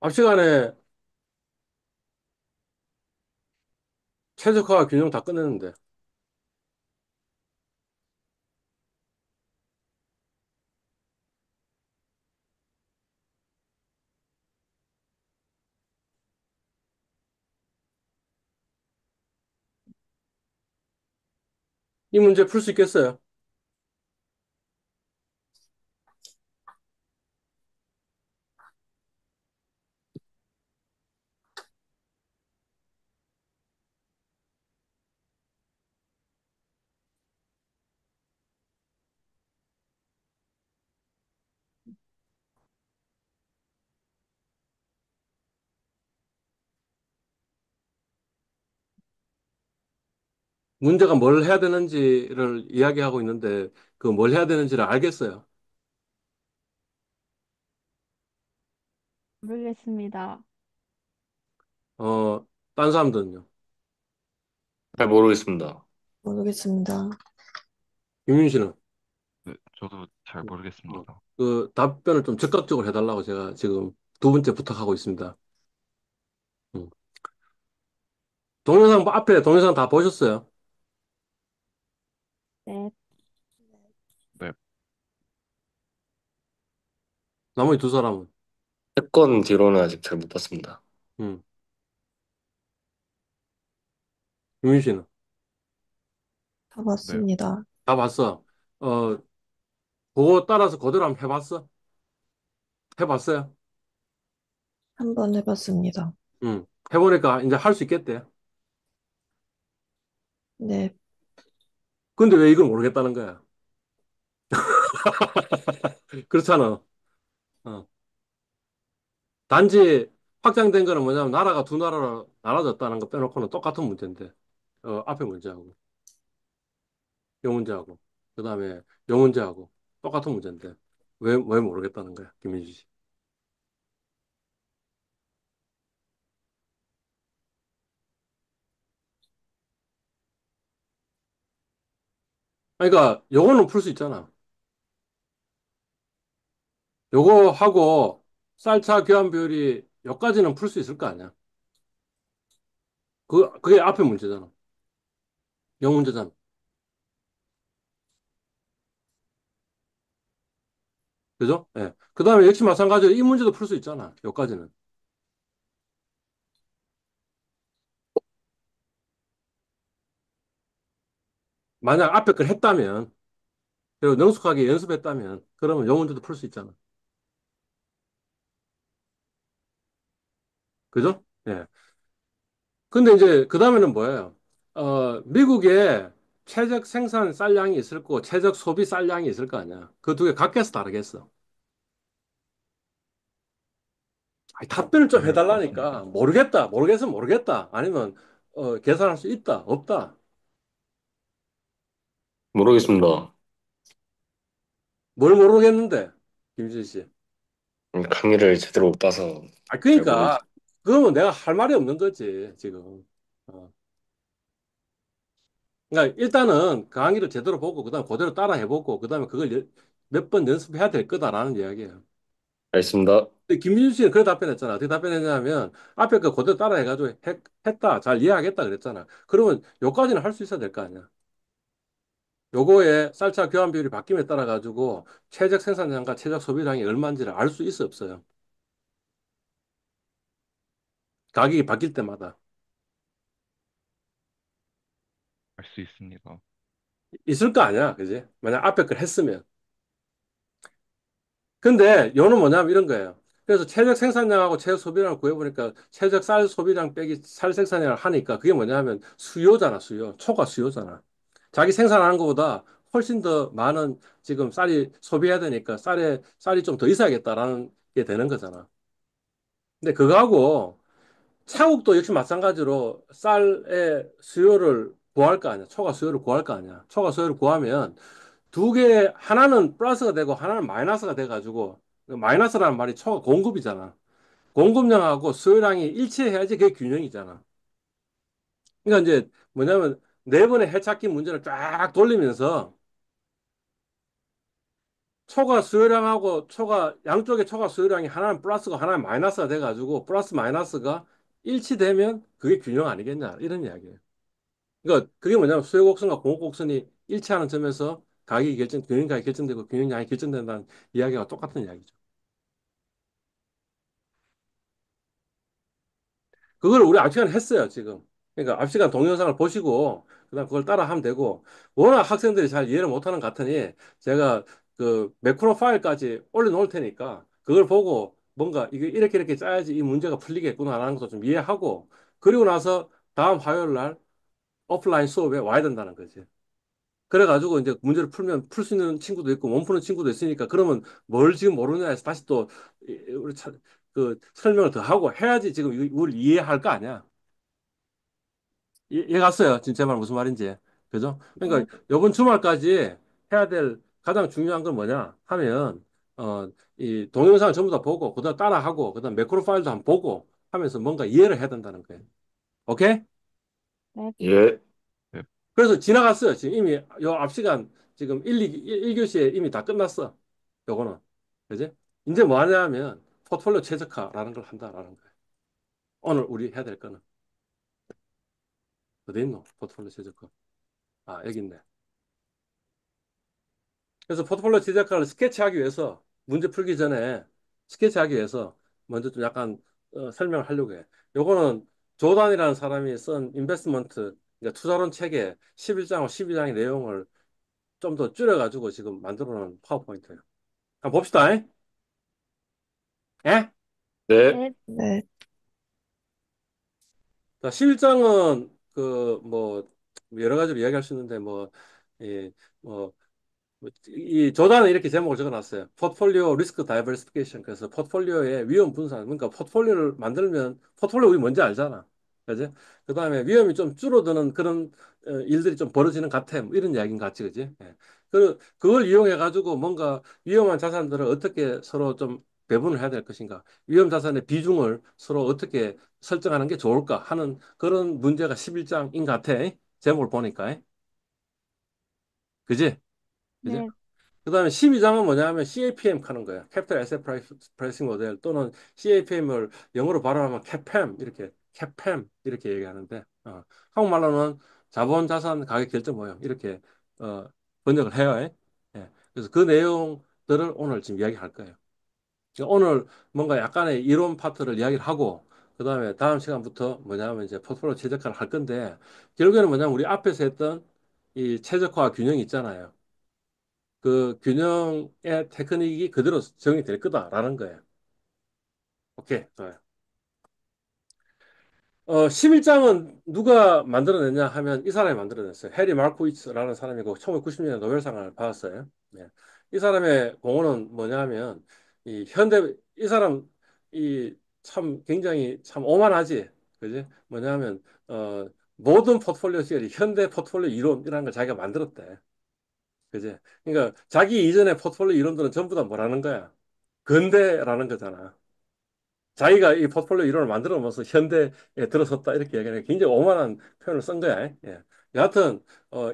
앞 시간에 최적화와 균형 다 끝냈는데 이 문제 풀 수 있겠어요? 문제가 뭘 해야 되는지를 이야기하고 있는데 그 뭘 해야 되는지를 알겠어요. 모르겠습니다. 어, 딴 사람들은요. 잘 모르겠습니다. 모르겠습니다. 김윤 씨는 네, 저도 잘 어, 모르겠습니다. 그 답변을 좀 즉각적으로 해달라고 제가 지금 두 번째 부탁하고 있습니다. 음. 동영상 앞에 동영상 다 보셨어요? 네, 네, 나머지 두 사람은 채권 뒤로는 아직 잘 못 봤습니다. 음. 김윤 씨는 다 네, 봤습니다. 다 봤어. 어, 그거 따라서 그대로 한번 해봤어? 해봤어요? 한 번 해봤습니다. 해보니까 이제 할 수 있겠대. 네, 근데 왜 이걸 모르겠다는 거야? 그렇잖아. 어. 단지 확장된 거는 뭐냐면 나라가 두 나라로 나눠졌다는 거 빼놓고는 똑같은 문제인데, 앞에 문제하고, 요 문제하고, 그 다음에 요 문제하고 똑같은 문제인데, 왜 모르겠다는 거야, 김민주 씨. 그러니까 요거는 풀 수 있잖아. 요거 하고 쌀차 교환 비율이 여기까지는 풀 수 있을 거 아니야. 그게 앞에 문제잖아. 요 문제잖아. 그죠? 예. 그 다음에 역시 마찬가지로 이 문제도 풀 수 있잖아. 여기까지는. 만약 앞에 걸 했다면, 그리고 능숙하게 연습했다면, 그러면 요 문제도 풀 수 있잖아. 그죠? 예. 근데 이제 그 다음에는 뭐예요? 미국에 최적 생산 쌀량이 있을 거고 최적 소비 쌀량이 있을 거 아니야. 그 두 개 각계에서 다르겠어. 아니, 답변을 좀 당연히 그렇습니다. 해달라니까. 모르겠다. 모르겠으면 모르겠다. 아니면 계산할 수 있다. 없다. 모르겠습니다. 뭘 모르겠는데, 김진 씨. 강의를 제대로 못 봐서 아, 잘 그러니까 모르겠습니다. 그러면 내가 할 말이 없는 거지 지금. 어. 그러니까 일단은 강의를 제대로 보고 그다음 그대로 따라 해보고 그다음에 그걸 몇 번 연습해야 될 거다라는 이야기예요. 알겠습니다. 근데 김민주 씨는 그래 답변했잖아. 어떻게 답변했냐면 앞에 그 그대로 따라해가지고 했다. 잘 이해하겠다 그랬잖아. 그러면 요까지는 할 수 있어야 될 거 아니야. 요거에 쌀차 교환 비율이 바뀜에 따라 가지고 최적 생산량과 최적 소비량이 얼마인지를 알 수 있어 없어요. 가격이 바뀔 때마다 알 수 있습니다. 있을 거 아니야, 그지? 만약 앞에 걸 했으면. 근데 요는 뭐냐면 이런 거예요. 그래서 최적 생산량하고 최적 소비량을 구해보니까 최적 쌀 소비량 빼기 쌀 생산량을 하니까 그게 뭐냐면 수요잖아, 수요. 초과 수요잖아. 자기 생산하는 것보다 훨씬 더 많은 지금 쌀이 소비해야 되니까 쌀이 좀 더 있어야겠다라는 게 되는 거잖아. 근데 그거하고 차국도 역시 마찬가지로 쌀의 수요를 구할 거 아니야. 초과 수요를 구할 거 아니야. 초과 수요를 구하면 두 개, 하나는 플러스가 되고 하나는 마이너스가 돼가지고 마이너스라는 말이 초과 공급이잖아. 공급량하고 수요량이 일치해야지 그게 균형이잖아. 그러니까 이제 뭐냐면 네 번의 해찾기 문제를 쫙 돌리면서 초과 수요량하고 양쪽의 초과 수요량이 하나는 플러스고 하나는 마이너스가 돼가지고 플러스 마이너스가 일치되면 그게 균형 아니겠냐 이런 이야기예요. 그러니까 그게 뭐냐면 수요 곡선과 공업 곡선이 일치하는 점에서 균형가격이 결정되고 균형량이 결정된다는 이야기가 똑같은 이야기죠. 그걸 우리 앞 시간에 했어요, 지금. 그러니까 앞 시간 동영상을 보시고, 그다음 그걸 따라 하면 되고, 워낙 학생들이 잘 이해를 못하는 것 같으니, 제가 그 매크로 파일까지 올려놓을 테니까, 그걸 보고 뭔가 이게 이렇게 짜야지 이 문제가 풀리겠구나라는 것도 좀 이해하고, 그리고 나서 다음 화요일 날 오프라인 수업에 와야 된다는 거지. 그래가지고 이제 문제를 풀면 풀 수 있는 친구도 있고, 못 푸는 친구도 있으니까, 그러면 뭘 지금 모르냐 해서 다시 또, 우리 그 설명을 더 하고 해야지 지금 이걸 이해할 거 아니야. 이해 갔어요. 진짜 말 무슨 말인지. 그죠? 네. 그러니까 이번 주말까지 해야 될 가장 중요한 건 뭐냐 하면 이 동영상을 전부 다 보고 그다음 따라하고 그다음 매크로 파일도 한번 보고 하면서 뭔가 이해를 해야 된다는 거예요. 오케이? 네. 예. 네. 그래서 지나갔어요. 지금 이미 요 앞 시간 지금 1교시에 이미 다 끝났어. 요거는. 그지? 이제 뭐 하냐 하면 포트폴리오 최적화라는 걸 한다라는 거예요. 오늘 우리 해야 될 거는 어디 있노? 포트폴리오 최적화. 아, 여기 있네. 그래서 포트폴리오 제작을 스케치하기 위해서 문제 풀기 전에 스케치하기 위해서 먼저 좀 약간 설명을 하려고 해. 요거는 조단이라는 사람이 쓴 인베스트먼트 그러니까 투자론 책의 11장과 12장의 내용을 좀 더 줄여가지고 지금 만들어 놓은 파워포인트예요. 한번 봅시다. 잉? 예? 네. 네. 네. 자, 11장은 그 뭐 여러 가지로 이야기할 수 있는데 이, 뭐 이 조단은 이렇게 제목을 적어놨어요. 포트폴리오 리스크 다이버시피케이션. 그래서 포트폴리오의 위험 분산. 그러니까 포트폴리오를 만들면 포트폴리오 우리 뭔지 알잖아. 그지? 그다음에 위험이 좀 줄어드는 그런 일들이 좀 벌어지는 것 같아. 뭐 이런 이야기인 것 같지, 그지? 예. 그걸 이용해 가지고 뭔가 위험한 자산들을 어떻게 서로 좀 배분을 해야 될 것인가? 위험 자산의 비중을 서로 어떻게 설정하는 게 좋을까 하는 그런 문제가 11장인 것 같아. 제목을 보니까. 그지? 그지? 네. 그다음에 12장은 뭐냐면 CAPM 하는 거야. 캐피탈 애셋 프라이싱 모델 또는 CAPM을 영어로 발음하면 CAPM 이렇게 얘기하는데 한국말로는 자본 자산 가격 결정 모형 이렇게 어, 번역을 해요. 예. 그래서 그 내용들을 오늘 지금 이야기할 거예요. 그러니까 오늘 뭔가 약간의 이론 파트를 이야기를 하고 그다음에 다음 시간부터 뭐냐면 이제 포트폴리오 최적화를 할 건데 결국에는 뭐냐면 우리 앞에서 했던 이 최적화 균형 있잖아요. 그 균형의 테크닉이 그대로 적용이 될 거다라는 거예요. 오케이, 좋아요. 11장은 누가 만들어냈냐 하면 이 사람이 만들어냈어요. 해리 마르코이츠라는 사람이고 1990년에 노벨상을 받았어요. 네. 이 사람의 공헌은 뭐냐 하면 이 사람 이 참 굉장히 참 오만하지. 그지? 뭐냐 하면 모든 포트폴리오 시절이 현대 포트폴리오 이론이라는 걸 자기가 만들었대. 그지? 그러니까 자기 이전의 포트폴리오 이론들은 전부 다 뭐라는 거야? 근대라는 거잖아. 자기가 이 포트폴리오 이론을 만들어 놓으면서 현대에 들어섰다 이렇게 얘기하는 굉장히 오만한 표현을 쓴 거야. 예. 여하튼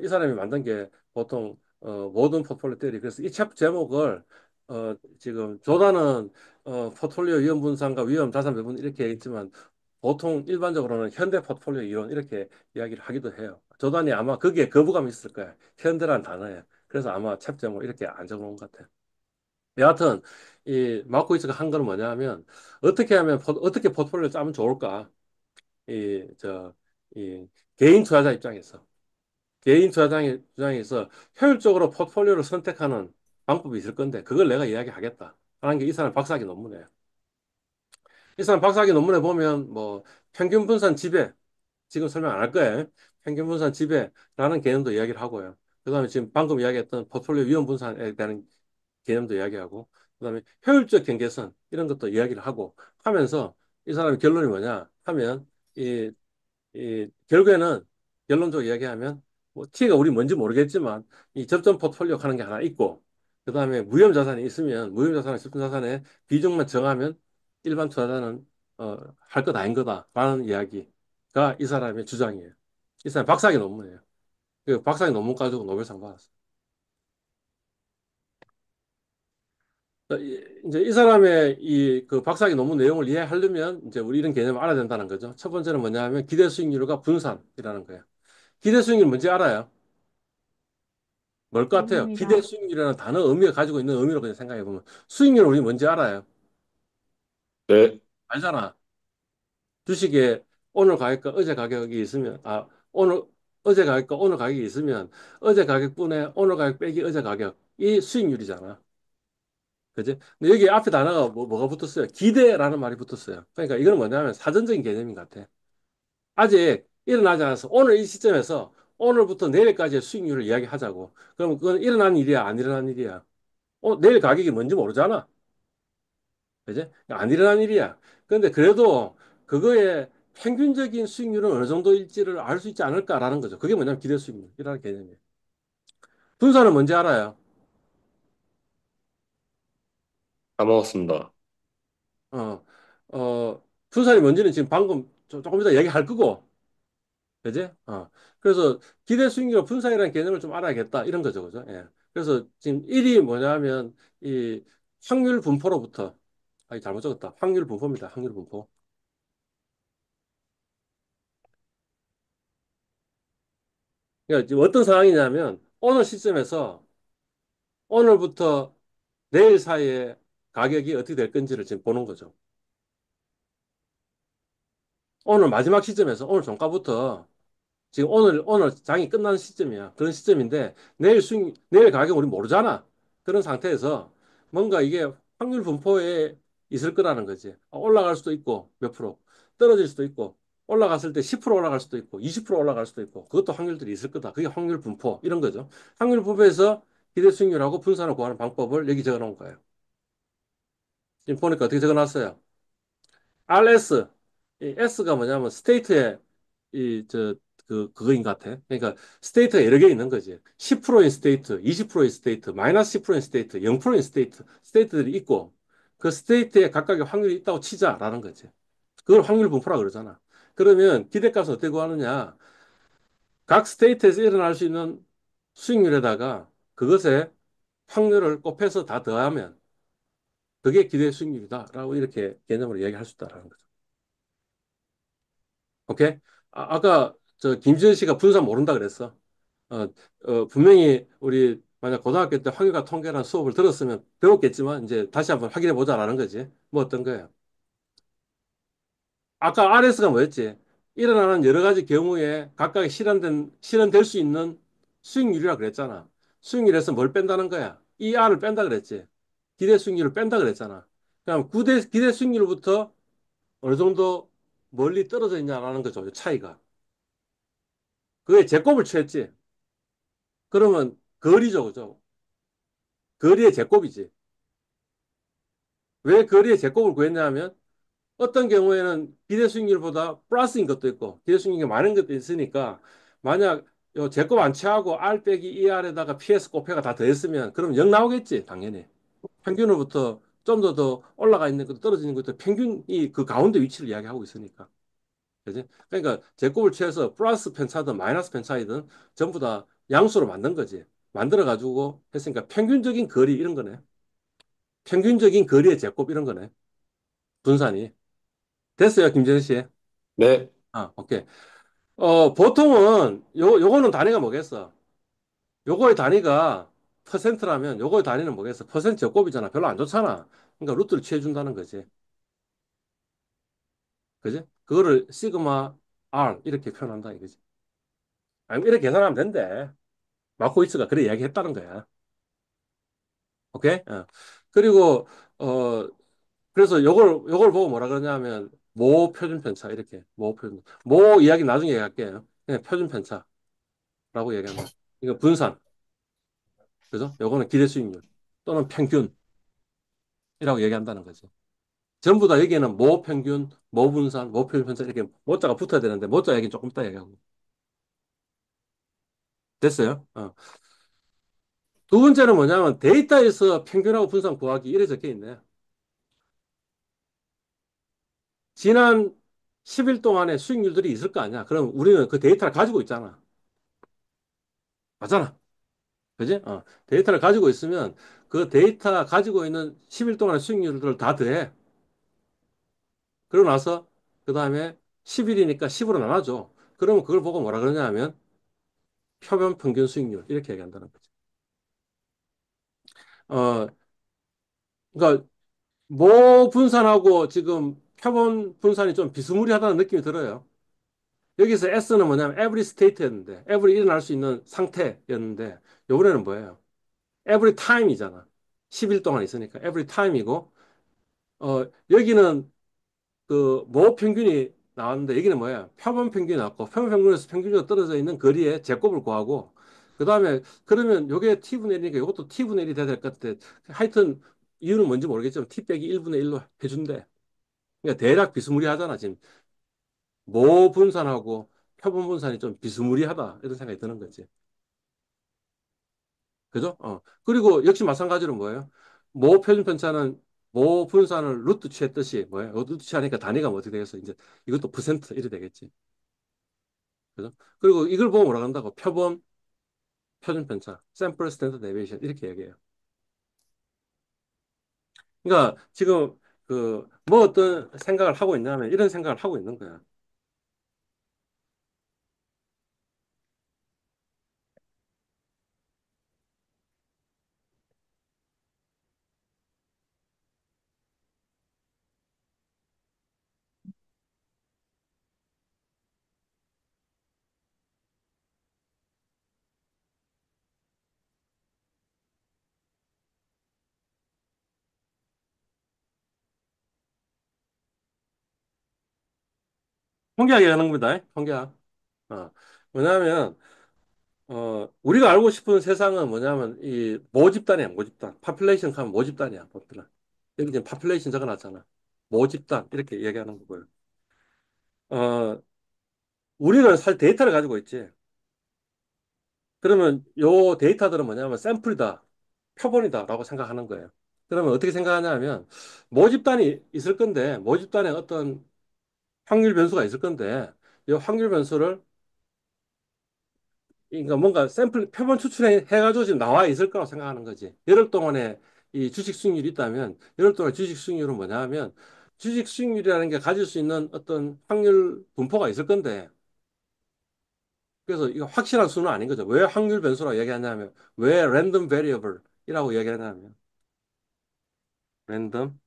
이 사람이 만든 게 보통 모든 포트폴리오 테o리 그래서 이 챕터 제목을 지금 조단은 포트폴리오 위험 분산과 위험 자산 배분 이렇게 얘기했지만 보통 일반적으로는 현대 포트폴리오 이론 이렇게 이야기를 하기도 해요. 조단이 아마 거기에 거부감이 있을 거야. 현대란 단어에. 그래서 아마 챕터 제목 이렇게 안 적어놓은 것 같아요. 여하튼 이 마코이츠가 한 거는 뭐냐 하면 어떻게 하면 어떻게 포트폴리오를 짜면 좋을까? 이 저 이 개인 투자자 입장에서 입장에서 효율적으로 포트폴리오를 선택하는 방법이 있을 건데 그걸 내가 이야기하겠다 하는 게 이 사람 박사학위 논문이에요. 이 사람 박사학위 논문에 보면 뭐 평균 분산 지배 지금 설명 안 할 거예요. 평균 분산 지배라는 개념도 이야기를 하고요. 그다음에 지금 방금 이야기했던 포트폴리오 위험 분산에 대한 개념도 이야기하고 그다음에 효율적 경계선 이런 것도 이야기를 하고 하면서 이 사람의 결론이 뭐냐 하면 이, 이 결국에는 결론적으로 이야기하면 뭐 T가 우리 뭔지 모르겠지만 이 접점 포트폴리오 하는 게 하나 있고 그다음에 무형 자산이 있으면 무형 자산의 접점 자산의 비중만 정하면 일반 투자자는 할 것 아닌 거다라는 이야기가 이 사람의 주장이에요. 이 사람 박사학위 논문이에요. 그 박사학위 논문 가지고 노벨상 받았어요. 이제 이 사람의 이 그 박사학위 논문 내용을 이해하려면 이제 우리 이런 개념을 알아야 된다는 거죠. 첫 번째는 뭐냐면 기대 수익률과 분산이라는 거예요. 기대 수익률 뭔지 알아요? 뭘 것 같아요? 기대 아닙니다. 수익률이라는 단어 의미가 가지고 있는 의미로 그냥 생각해 보면 수익률 우리 뭔지 알아요? 네. 알잖아. 주식에 오늘 가격과 어제 가격이 있으면 오늘 어제 가격과 오늘 가격이 있으면 어제 가격분에 오늘 가격 빼기 어제 가격이 수익률이잖아. 그지? 근데 여기 앞에 단어가 뭐가 붙었어요? 기대라는 말이 붙었어요. 그러니까 이거는 뭐냐면 사전적인 개념인 것 같아. 아직 일어나지 않아서 오늘 이 시점에서 오늘부터 내일까지의 수익률을 이야기하자고. 그럼 그건 일어난 일이야, 안 일어난 일이야? 내일 가격이 뭔지 모르잖아. 그지? 안 일어난 일이야. 그런데 그래도 그거의 평균적인 수익률은 어느 정도일지를 알 수 있지 않을까라는 거죠. 그게 뭐냐면 기대 수익률이라는 개념이에요. 분산은 뭔지 알아요? 까먹었습니다. 어, 분산이 뭔지는 지금 방금 조금 이따 얘기할 거고, 그지? 그래서 기대 수익률과 분산이라는 개념을 좀 알아야겠다 이런 거죠, 그죠? 예. 그래서 지금 1이 뭐냐면 이 확률 분포로부터 잘못 적었다. 확률 분포입니다. 확률 분포. 그러니까 지금 어떤 상황이냐면 오늘 시점에서 오늘부터 내일 사이에 가격이 어떻게 될 건지를 지금 보는 거죠. 오늘 마지막 시점에서 오늘 종가부터 지금 오늘 장이 끝나는 시점이야. 그런 시점인데 내일 가격 우리 모르잖아. 그런 상태에서 뭔가 이게 확률 분포에 있을 거라는 거지. 올라갈 수도 있고 몇 프로, 떨어질 수도 있고 올라갔을 때 10% 올라갈 수도 있고 20% 올라갈 수도 있고 그것도 확률들이 있을 거다. 그게 확률 분포 이런 거죠. 확률 분포에서 기대 수익률하고 분산을 구하는 방법을 여기 적어 놓은 거예요. 지금 보니까 어떻게 적어 놨어요? RS, 이 S가 뭐냐면 스테이트의 그거인 것 같아. 그러니까 스테이트가 여러 개 있는 거지. 10%인 스테이트, 20%인 스테이트, 마이너스 10%인 스테이트, 0%인 스테이트, 스테이트들이 있고 그 스테이트에 각각의 확률이 있다고 치자라는 거지. 그걸 확률 분포라 그러잖아. 그러면 기대값을 어떻게 구하느냐? 각 스테이트에서 일어날 수 있는 수익률에다가 그것에 확률을 곱해서 다 더하면 그게 기대 수익률이다라고 이렇게 개념으로 이야기할 수 있다라는 거죠. 오케이? 아까 저 김지현 씨가 분산 모른다 그랬어. 어, 분명히 우리 만약 고등학교 때 확률과 통계라는 수업을 들었으면 배웠겠지만 이제 다시 한번 확인해 보자라는 거지. 뭐 어떤 거예요? 아까 RS가 뭐였지? 일어나는 여러 가지 경우에 각각 실현될 수 있는 수익률이라 그랬잖아. 수익률에서 뭘 뺀다는 거야? 이 R을 뺀다 그랬지. 기대 수익률을 뺀다 그랬잖아. 그럼 기대 수익률부터 어느 정도 멀리 떨어져 있냐라는 거죠. 차이가. 그게 제곱을 취했지. 그러면 거리죠, 그죠? 거리의 제곱이지. 왜 거리의 제곱을 구했냐면 어떤 경우에는 기대 수익률보다 플러스인 것도 있고 기대 수익률이 많은 것도 있으니까 만약 요 제곱 안 취하고 R 빼기 2R에다가 PS 곱해가 다 더했으면 그럼 0 나오겠지, 당연히. 평균으로부터 좀 더 올라가 있는 것도 떨어지는 것도 평균이 그 가운데 위치를 이야기하고 있으니까. 그지? 그러니까 제곱을 취해서 플러스 편차든 마이너스 편차이든 전부 다 양수로 만든 거지. 만들어 가지고 했으니까 평균적인 거리 이런 거네. 평균적인 거리의 제곱 이런 거네. 분산이. 됐어요, 김재현 씨. 네. 오케이. 보통은 요거는 단위가 뭐겠어? 요거의 단위가 퍼센트라면 요거의 단위는 뭐겠어? 퍼센트 제곱이잖아. 별로 안 좋잖아. 그러니까 루트를 취해준다는 거지. 그지? 그거를 시그마 R 이렇게 표현한다 이거지. 아니, 이렇게 계산하면 된대. 마코이츠가 그래 이야기했다는 거야. 오케이? 그리고 어 그래서 요걸 보고 뭐라 그러냐면 모 표준 편차 이렇게 모 이야기 나중에 얘기할게요. 그냥 표준 편차라고 얘기한다. 이거 분산. 그죠? 요거는 기대 수익률 또는 평균이라고 얘기한다는 거죠. 전부 다 여기에는 모 평균, 모 분산, 모 표준 편차 이렇게 모자가 붙어야 되는데 모자 얘기는 조금 이따 얘기하고. 됐어요? 두 번째는 뭐냐면 데이터에서 평균하고 분산 구하기 이래 적혀 있네. 지난 10일 동안의 수익률들이 있을 거 아니야. 그럼 우리는 그 데이터를 가지고 있잖아. 맞잖아. 그지? 데이터를 가지고 있으면 그 데이터 가지고 있는 10일 동안의 수익률을 다 더해. 그러고 나서 그 다음에 10일이니까 10으로 나눠줘. 그러면 그걸 보고 뭐라 그러냐 하면 표면 평균 수익률 이렇게 얘기한다는 거죠. 어, 그러니까 모 분산하고 지금 표본 분산이 좀 비스무리하다는 느낌이 들어요. 여기서 S는 뭐냐면 every state였는데 every 일어날 수 있는 상태였는데 요번에는 뭐예요? every time이잖아. 10일 동안 있으니까 every time이고 여기는 그 모 평균이 나왔는데 여기는 뭐야? 표본 평균이 나왔고 표본 평균에서 평균적으로 떨어져 있는 거리의 제곱을 구하고 그 다음에 그러면 요게 t분의 1이니까 이것도 t분의 1이 돼야 될 것 같아. 하여튼 이유는 뭔지 모르겠지만 t 빼기 1분의 1로 해준대. 그러니까 대략 비스무리하잖아. 지금 모 분산하고 표본 분산이 좀 비스무리하다 이런 생각이 드는 거지. 그죠? 그리고 역시 마찬가지로 뭐예요? 모 표준 편차는 모 분산을 루트 취했듯이 뭐예요? 루트 취하니까 단위가 뭐 어떻게 되겠어? 이제 이것도 퍼센트 이렇게 되겠지. 그죠? 그리고 이걸 보고 뭐라 한다고? 표본 표준 편차, 샘플 스탠더드 데비에이션 이렇게 얘기해요. 그러니까 지금 그 뭐 어떤 생각을 하고 있냐면 이런 생각을 하고 있는 거야. 통계학 얘기하는 겁니다. 통계학. 어. 뭐냐면 우리가 알고 싶은 세상은 뭐냐면 이 모집단이야, 모집단. 파퓰레이션 하면 모집단이야, 모집단. 여기 지금 파퓰레이션 적어놨잖아. 모집단 이렇게 얘기하는 거고요. 어, 우리는 사실 데이터를 가지고 있지. 그러면 요 데이터들은 뭐냐면 샘플이다, 표본이다라고 생각하는 거예요. 그러면 어떻게 생각하냐면 모집단이 있을 건데 모집단에 어떤 확률 변수가 있을 건데 이 확률 변수를 그러니까 뭔가 샘플 표본 추출해 가지고 지금 나와 있을 거라고 생각하는 거지. 열흘 동안에 이 주식 수익률이 있다면 열흘 동안 주식 수익률은 뭐냐 하면 주식 수익률이라는 게 가질 수 있는 어떤 확률 분포가 있을 건데 그래서 이거 확실한 수는 아닌 거죠. 왜 확률 변수라고 얘기하냐면 왜 랜덤 베리어블이라고 얘기하냐면 랜덤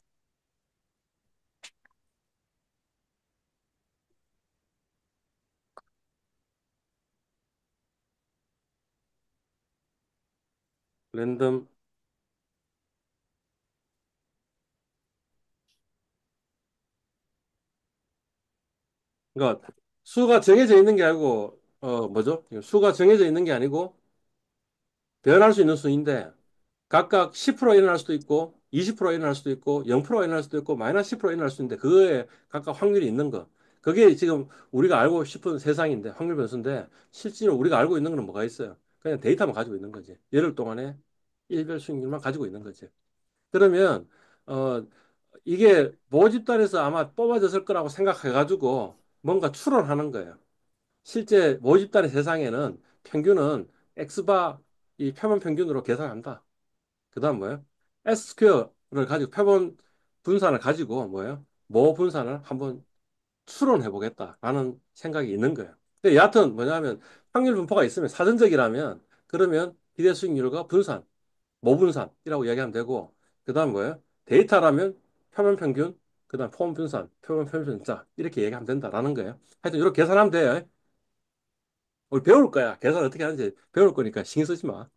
랜덤 그러니까 수가 정해져 있는 게 아니고 뭐죠? 수가 정해져 있는 게 아니고 변할 수 있는 수인데 각각 10% 일어날 수도 있고 20% 일어날 수도 있고 0% 일어날 수도 있고 마이너스 10% 일어날 수 있는데 그거에 각각 확률이 있는 거. 그게 지금 우리가 알고 싶은 세상인데 확률 변수인데 실제로 우리가 알고 있는 거는 뭐가 있어요? 그냥 데이터만 가지고 있는 거지. 열흘 동안에 일별 수익률만 가지고 있는 거지. 그러면 어 이게 모집단에서 아마 뽑아졌을 거라고 생각해가지고 뭔가 추론하는 거예요. 실제 모집단의 세상에는 평균은 X바 이 표본 평균으로 계산한다. 그 다음 뭐예요? S 스퀘어를 가지고 표본 분산을 가지고 뭐예요? 모 분산을 한번 추론해 보겠다라는 생각이 있는 거예요. 근데 여하튼 뭐냐면 확률 분포가 있으면 사전적이라면 그러면 기대 수익률과 분산, 모분산이라고 이야기하면 되고 그 다음 뭐예요? 데이터라면 표면 평균, 그 다음 포함 분산, 표면 평균자 이렇게 얘기하면 된다라는 거예요. 하여튼 이렇게 계산하면 돼요. 우리 배울 거야. 계산 어떻게 하는지 배울 거니까 신경 쓰지 마.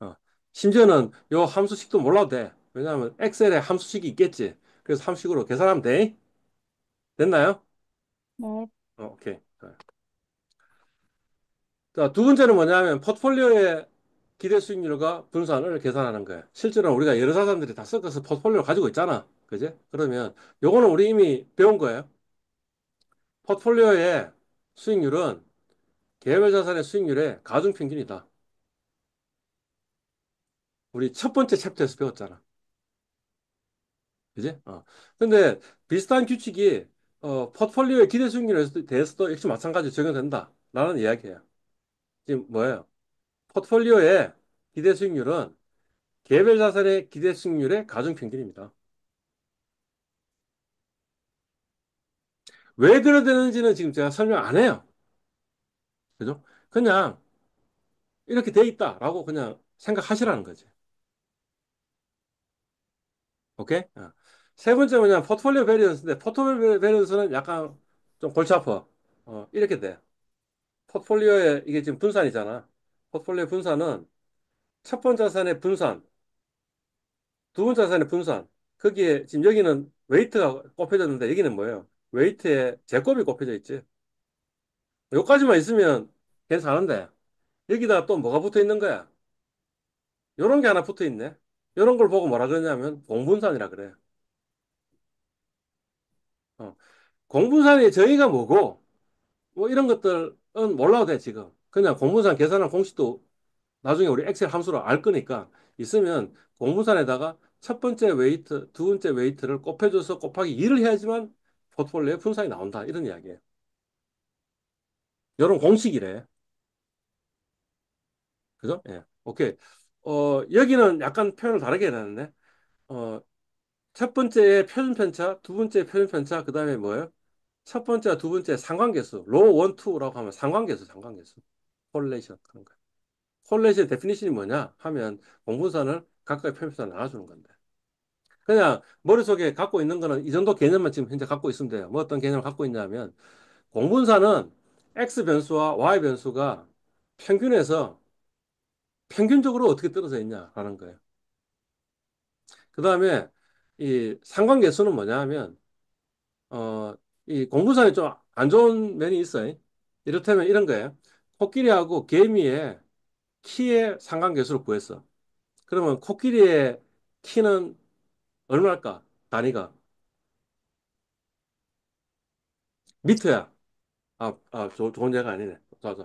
어. 심지어는 요 함수식도 몰라도 돼. 왜냐하면 엑셀에 함수식이 있겠지. 그래서 함수식으로 계산하면 돼. 됐나요? 네. 오케이. 자, 두 번째는 뭐냐면 포트폴리오의 기대 수익률과 분산을 계산하는 거예요. 실제로 우리가 여러 자산들이 다 섞어서 포트폴리오를 가지고 있잖아. 그지? 그러면 요거는 우리 이미 배운 거예요. 포트폴리오의 수익률은 개별 자산의 수익률의 가중평균이다. 우리 첫 번째 챕터에서 배웠잖아. 그지? 근데 비슷한 규칙이 포트폴리오의 기대 수익률에 대해서도 역시 마찬가지로 적용된다. 라는 이야기예요. 지금 뭐예요? 포트폴리오에 기대 수익률은 개별 자산의 기대 수익률의 가중평균입니다. 왜 그래야 되는지는 지금 제가 설명 안 해요. 그죠? 그냥 이렇게 돼 있다라고 그냥 생각하시라는 거지. 오케이? 세 번째 뭐냐, 포트폴리오 베리언스인데, 포트폴리오 베리언스는 약간 좀 골치 아파. 이렇게 돼. 포트폴리오에 이게 지금 분산이잖아. 포트폴리오 분산은 첫 번째 자산의 분산, 두 번째 자산의 분산. 거기에 지금 여기는 웨이트가 꼽혀졌는데 여기는 뭐예요? 웨이트에 제곱이 꼽혀져 있지. 여기까지만 있으면 괜찮은데 여기다 또 뭐가 붙어 있는 거야? 요런 게 하나 붙어 있네. 요런 걸 보고 뭐라 그러냐면 공분산이라 그래. 어. 공분산의 정의가 뭐고 뭐 이런 것들은 몰라도 돼 지금. 그냥 공분산 계산한 공식도 나중에 우리 엑셀 함수로 알 거니까 있으면 공분산에다가 첫 번째 웨이트, 두 번째 웨이트를 곱해줘서 곱하기 2를 해야지만 포트폴리오에 분산이 나온다. 이런 이야기예요. 이런 공식이래. 그죠? 예. 오케이. 여기는 약간 표현을 다르게 해놨네. 어, 첫 번째에 표준편차, 두 번째 표준편차, 그 다음에 뭐예요? 첫 번째와 두 번째 상관계수, 로 원, 투라고 하면 상관계수, 상관계수. 콜레이션 하는 거야. 콜레이션 데피니션이 뭐냐 하면 공분산을 각각의 표준편차로 나눠주는 건데. 그냥 머릿속에 갖고 있는 거는 이 정도 개념만 지금 현재 갖고 있으면 돼요. 뭐 어떤 개념을 갖고 있냐면 공분사는 X 변수와 Y 변수가 평균에서 평균적으로 어떻게 떨어져 있냐라는 거예요. 그 다음에 이 상관계수는 뭐냐 하면 이 공분사에 좀 안 좋은 면이 있어요. 이를테면 이런 거예요. 코끼리하고 개미의 키의 상관계수를 구했어. 그러면 코끼리의 키는 얼마일까? 단위가 미터야. 좋은 예가 아니네. 자.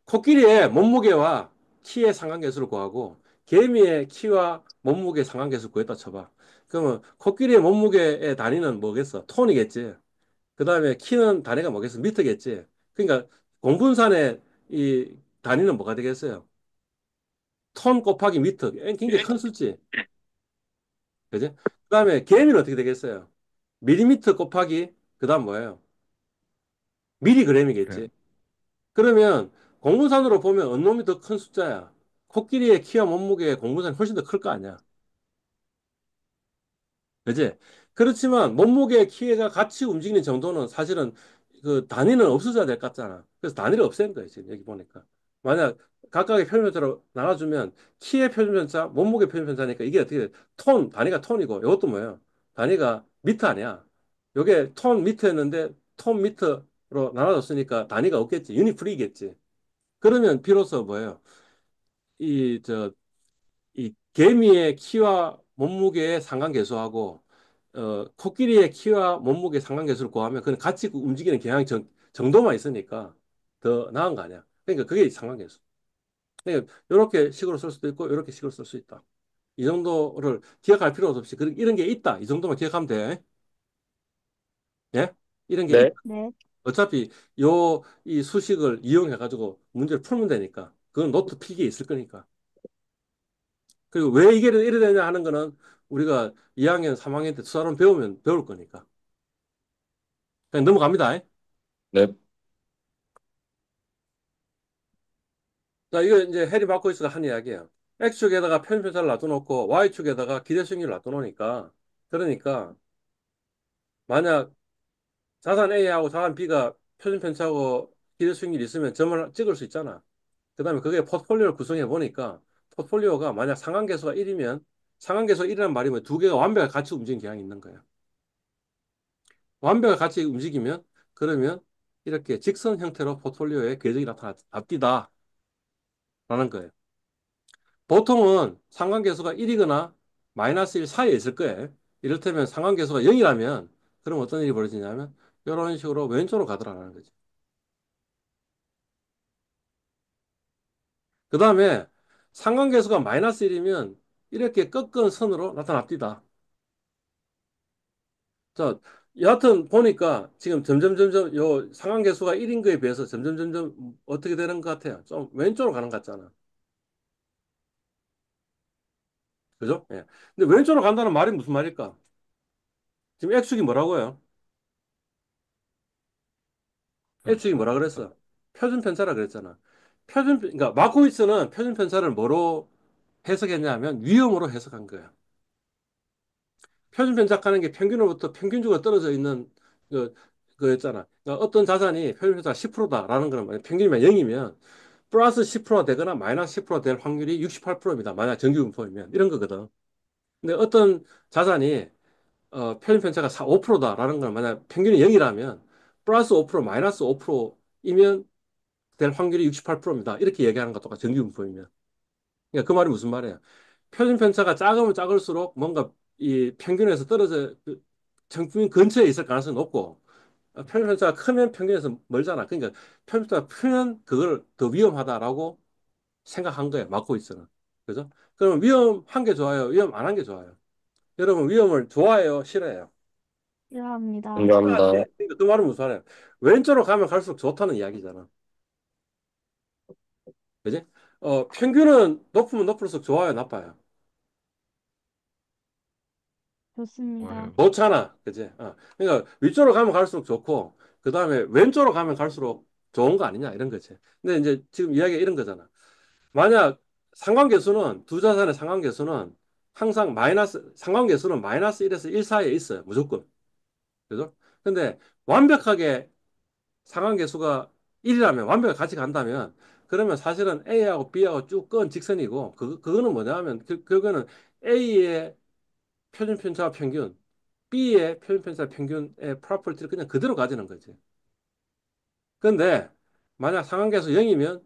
코끼리의 몸무게와 키의 상관계수를 구하고 개미의 키와 몸무게 상관계수를 구했다 쳐봐. 그러면 코끼리의 몸무게의 단위는 뭐겠어? 톤이겠지. 그 다음에 키는 단위가 뭐겠어? 미터겠지. 그러니까 공분산의 이 단위는 뭐가 되겠어요? 톤 곱하기 미터. 굉장히 큰 수지. 그지? 그 다음에 개미는 어떻게 되겠어요? 밀리미터 곱하기 그 다음 뭐예요? 그래. 미리그램이겠지. 그러면 공분산으로 보면 어느 놈이 더 큰 숫자야? 코끼리의 키와 몸무게의 공분산이 훨씬 더 클 거 아니야. 그지? 그렇지만 몸무게 키가 같이 움직이는 정도는 사실은 그 단위는 없어져야 될 것 같잖아. 그래서 단위를 없앤 거예요, 지금 여기 보니까. 만약 각각의 표준편차로 나눠주면 키의 표준편차, 몸무게 표준편차니까 이게 어떻게 돼? 톤, 단위가 톤이고 이것도 뭐예요? 단위가 미터 아니야. 요게 톤 미터였는데 톤 미터로 나눠졌으니까 단위가 없겠지. 유니프리겠지. 그러면 비로소 뭐예요? 이, 저, 이 개미의 키와 몸무게의 상관계수하고 코끼리의 키와 몸무게 상관계수를 구하면 그는 같이 움직이는 경향 정도만 있으니까 더 나은 거 아니야. 그러니까 그게 상관계수. 그러니까 이렇게 식으로 쓸 수도 있고 이렇게 식으로 쓸 수 있다. 이 정도를 기억할 필요도 없이 이런 게 있다. 이 정도만 기억하면 돼. 예? 이런 게 있다. 네, 네. 어차피 이 수식을 이용해 가지고 문제를 풀면 되니까. 그건 노트 필기에 있을 거니까. 그리고 왜 이게 이래 되냐 하는 거는 우리가 2학년, 3학년 때 수학을 배우면 배울 거니까. 그냥 넘어갑니다. 네, 자, 이거 이제 해리 마코이스가 한 이야기예요. X축에다가 편편차를 놔둬놓고 Y축에다가 기대수익률을 놔둬놓으니까 그러니까 만약 자산 A하고 자산 B가 표준편차하고 기대수익률이 있으면 점을 찍을 수 있잖아. 그 다음에 그게 포트폴리오를 구성해 보니까 포트폴리오가 만약 상한계수가 1이면 상한계수가 1이란 말이면 두 개가 완벽하게 같이 움직이는 경향이 있는 거예요. 완벽하게 같이 움직이면 그러면 이렇게 직선 형태로 포트폴리오에 궤적이 나타납디다라는 거예요. 보통은 상관계수가 1이거나 마이너스 1 사이에 있을 거예요. 이를테면 상관계수가 0이라면 그럼 어떤 일이 벌어지냐면 이런 식으로 왼쪽으로 가더라는 거죠. 그 다음에 상관계수가 마이너스 1이면 이렇게 꺾은 선으로 나타납디다. 자, 여하튼 보니까 지금 점점 요 상관계수가 1인 거에 비해서 점점 어떻게 되는 것 같아요? 좀 왼쪽으로 가는 것 같잖아. 그죠? 예. 근데 왼쪽으로 간다는 말이 무슨 말일까? 지금 X축이 뭐라고요? X축이 뭐라 표준편차. 그랬어? 표준편차라 그랬잖아. 그러니까 마코이츠는 표준편차를 뭐로 해석했냐면 위험으로 해석한 거야. 표준편차하는 게 평균으로부터 평균적으로 떨어져 있는 그였잖아. 그러니까 어떤 자산이 표준편차가 10%다라는 거는 뭐냐? 평균이면 0이면 플러스 10%가 되거나 마이너스 10%가 될 확률이 68%입니다. 만약 정규분포이면 이런 거거든. 근데 어떤 자산이 표준편차가 5%다라는 건 만약 평균이 0이라면 플러스 5% 마이너스 5%이면 될 확률이 68%입니다. 이렇게 얘기하는 것과 똑같아. 정규분포이면. 그러니까 그 말이 무슨 말이에요? 표준편차가 작으면 작을수록 뭔가 이 평균에서 떨어져 평균 근처에 있을 가능성이 높고 표준편차가 크면 평균에서 멀잖아. 그러니까 표준편차가 크면 그걸 더 위험하다라고 생각한 거예요. 막고 있어는. 그죠? 그러면 위험한 게 좋아요? 위험 안 한 게 좋아요? 여러분 위험을 좋아해요? 싫어해요? 싫어합니다. 공감합니다. 싫어하지. 그러니까 그 말은 무슨 말이에요? 왼쪽으로 가면 갈수록 좋다는 이야기잖아. 그지? 평균은 높으면 높을수록 좋아요, 나빠요? 좋습니다. 좋아요. 좋잖아. 그지? 그러니까 위쪽으로 가면 갈수록 좋고, 그 다음에 왼쪽으로 가면 갈수록 좋은 거 아니냐, 이런 거지. 근데 이제 지금 이야기가 이런 거잖아. 만약 상관계수는, 두 자산의 상관계수는 항상 상관계수는 마이너스 1에서 1 사이에 있어요. 무조건. 그죠? 근데 완벽하게 상관계수가 1이라면, 완벽하게 같이 간다면, 그러면 사실은 A하고 B하고 쭉 끈 직선이고, 그거는 뭐냐 하면, 그거는 A의 표준편차와 평균, B의 표준편차 평균의 프로퍼티를 그냥 그대로 가지는 거지. 근데 만약 상관계수 0이면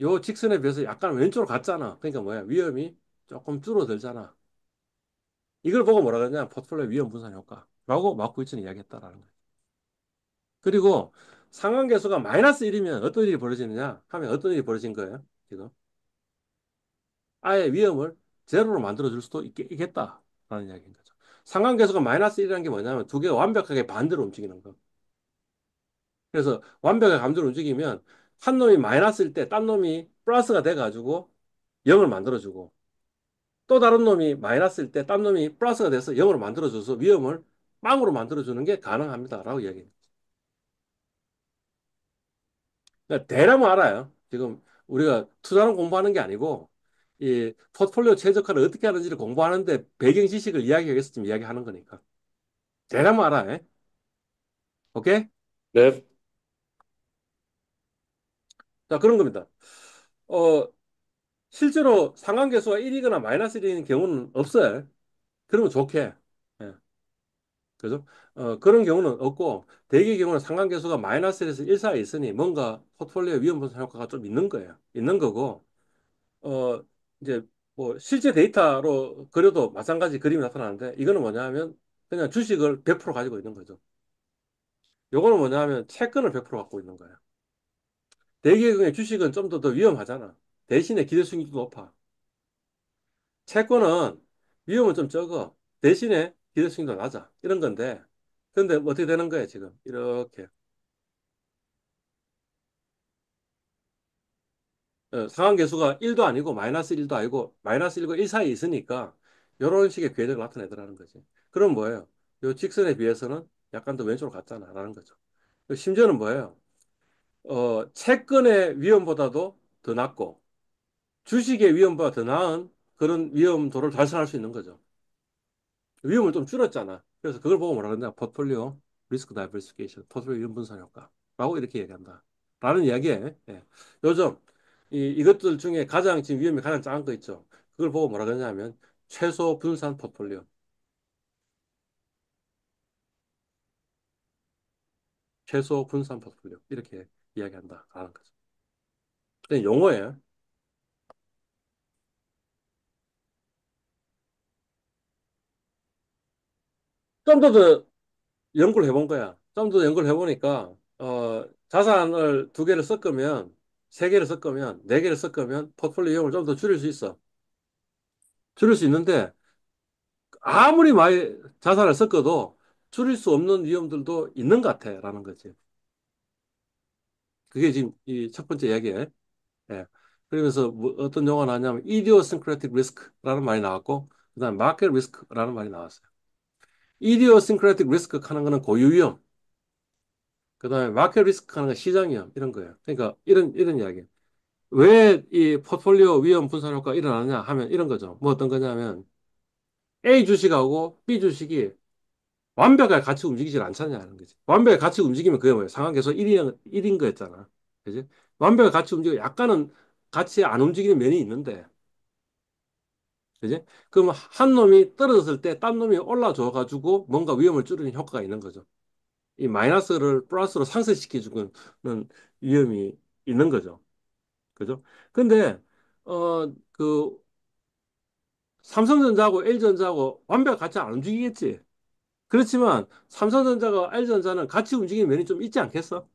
요 직선에 비해서 약간 왼쪽으로 갔잖아. 그러니까 뭐야? 위험이 조금 줄어들잖아. 이걸 보고 뭐라 그러냐? 포트폴리오 위험 분산 효과라고 마쿠이츠는 이야기했다라는 거야. 그리고 상관계수가 마이너스 1이면 어떤 일이 벌어지느냐 하면 어떤 일이 벌어진 거예요? 지금 아예 위험을 제로로 만들어줄 수도 있겠다라는 이야기인 거죠. 상관계수가 마이너스 1이라는 게 뭐냐면 두 개가 완벽하게 반대로 움직이는 거. 그래서 완벽하게 감도로 움직이면 한 놈이 마이너스일 때 딴 놈이 플러스가 돼가지고 0을 만들어주고 또 다른 놈이 마이너스일 때 딴 놈이 플러스가 돼서 0으로 만들어줘서 위험을 빵으로 만들어주는 게 가능합니다라고 이야기해요. 그러니까 대략은 알아요. 지금 우리가 투자는 공부하는 게 아니고 이 포트폴리오 최적화를 어떻게 하는지를 공부하는데 배경 지식을 이야기하기 위해서 지금 이야기하는 거니까. 대략은 알아요. 오케이? 네. 자, 그런 겁니다. 어, 실제로 상관계수가 1이거나 마이너스 1인 경우는 없어요. 그러면 좋게. 예, 그죠? 그런 경우는 없고, 대개의 경우는 상관계수가 마이너스에서 1 사이에 있으니 뭔가 포트폴리오 위험 분산 효과가 좀 있는 거예요. 있는 거고, 어, 이제 뭐 실제 데이터로 그려도 마찬가지 그림이 나타나는데, 이거는 뭐냐 하면 그냥 주식을 100% 가지고 있는 거죠. 요거는 뭐냐 하면 채권을 100% 갖고 있는 거예요. 대개의 경우에 주식은 좀 더 위험하잖아. 대신에 기대 수익률도 높아. 채권은 위험은 좀 적어. 대신에 기대수익도 낮아. 이런 건데. 근데 어떻게 되는 거야, 지금? 이렇게. 상한계수가 1도 아니고 마이너스 1도 아니고 마이너스 1과 1 사이에 있으니까 이런 식의 궤적을 나타내더라는 거지. 그럼 뭐예요? 요 직선에 비해서는 약간 더 왼쪽으로 갔잖아. 라는 거죠. 심지어는 뭐예요? 채권의 위험보다도 더 낮고 주식의 위험보다 더 나은 그런 위험도를 달성할 수 있는 거죠. 위험을 좀 줄였잖아. 그래서 그걸 보고 뭐라 그러냐? 포트폴리오 리스크 다이버시피케이션, 포트폴리오 위험 분산 효과라고 이렇게 얘기한다. 라는 이야기에 예. 요즘 이것들 중에 가장 지금 위험이 가장 작은 거 있죠. 그걸 보고 뭐라 그러냐면 최소 분산 포트폴리오, 최소 분산 포트폴리오 이렇게 이야기한다라는 거죠. 그냥 용어예요. 좀 더 연구를 해본 거야. 좀 더 연구를 해보니까 자산을 두 개를 섞으면 세 개를 섞으면 네 개를 섞으면 포트폴리오 위험을 좀 더 줄일 수 있어. 줄일 수 있는데 아무리 많이 자산을 섞어도 줄일 수 없는 위험들도 있는 것 같아라는 거지. 그게 지금 이 첫 번째 이야기예요. 예. 그러면서 뭐 어떤 용어가 나왔냐면 idiosyncratic risk라는 말이 나왔고 그다음에 market risk라는 말이 나왔어요. idiosyncratic risk 하는 거는 고유 위험, 그다음에 market risk 하는 건 시장 위험 이런 거예요. 그러니까 이런 이야기. 왜 이 포트폴리오 위험 분산 효과가 일어나느냐 하면 이런 거죠. 뭐 어떤 거냐면 A 주식하고 B 주식이 완벽하게 같이 움직이질 않잖냐는 거지. 완벽하게 같이 움직이면 그게 뭐예요? 상황 계속 1인 거였잖아. 그지? 완벽하게 같이 움직이고 약간은 같이 안 움직이는 면이 있는데, 그지? 그럼 한 놈이 떨어졌을 때 딴 놈이 올라줘가지고 뭔가 위험을 줄이는 효과가 있는 거죠. 이 마이너스를 플러스로 상쇄시켜주는 위험이 있는 거죠. 그죠? 근데, 그, 삼성전자하고 L전자하고 완벽하게 같이 안 움직이겠지. 그렇지만 삼성전자가 L전자는 같이 움직이는 면이 좀 있지 않겠어?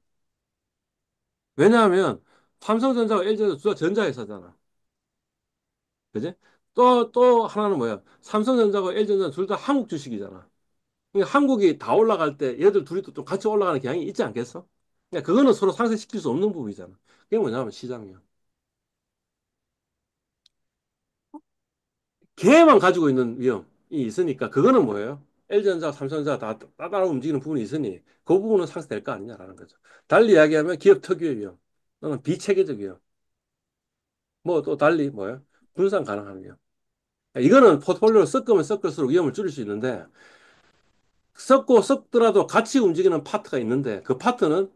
왜냐하면 삼성전자가 L전자 둘 다 전자회사잖아. 그지? 또 하나는 뭐야? 삼성전자가 L전자 둘 다 한국 주식이잖아. 그러니까 한국이 다 올라갈 때 얘들 둘이 또 좀 같이 올라가는 경향이 있지 않겠어? 그러니까 그거는 서로 상쇄시킬 수 없는 부분이잖아. 그게 뭐냐면 시장이야. 걔만 가지고 있는 위험이 있으니까 그거는 뭐예요? L전자, 삼성전자 다 따로 움직이는 부분이 있으니 그 부분은 상쇄될 거 아니냐라는 거죠. 달리 이야기하면 기업 특유의 위험 또는 비체계적 위험 뭐 또 달리 뭐예요? 분산 가능한 위험. 이거는 포트폴리오를 섞으면 섞을수록 위험을 줄일 수 있는데 섞고 섞더라도 같이 움직이는 파트가 있는데 그 파트는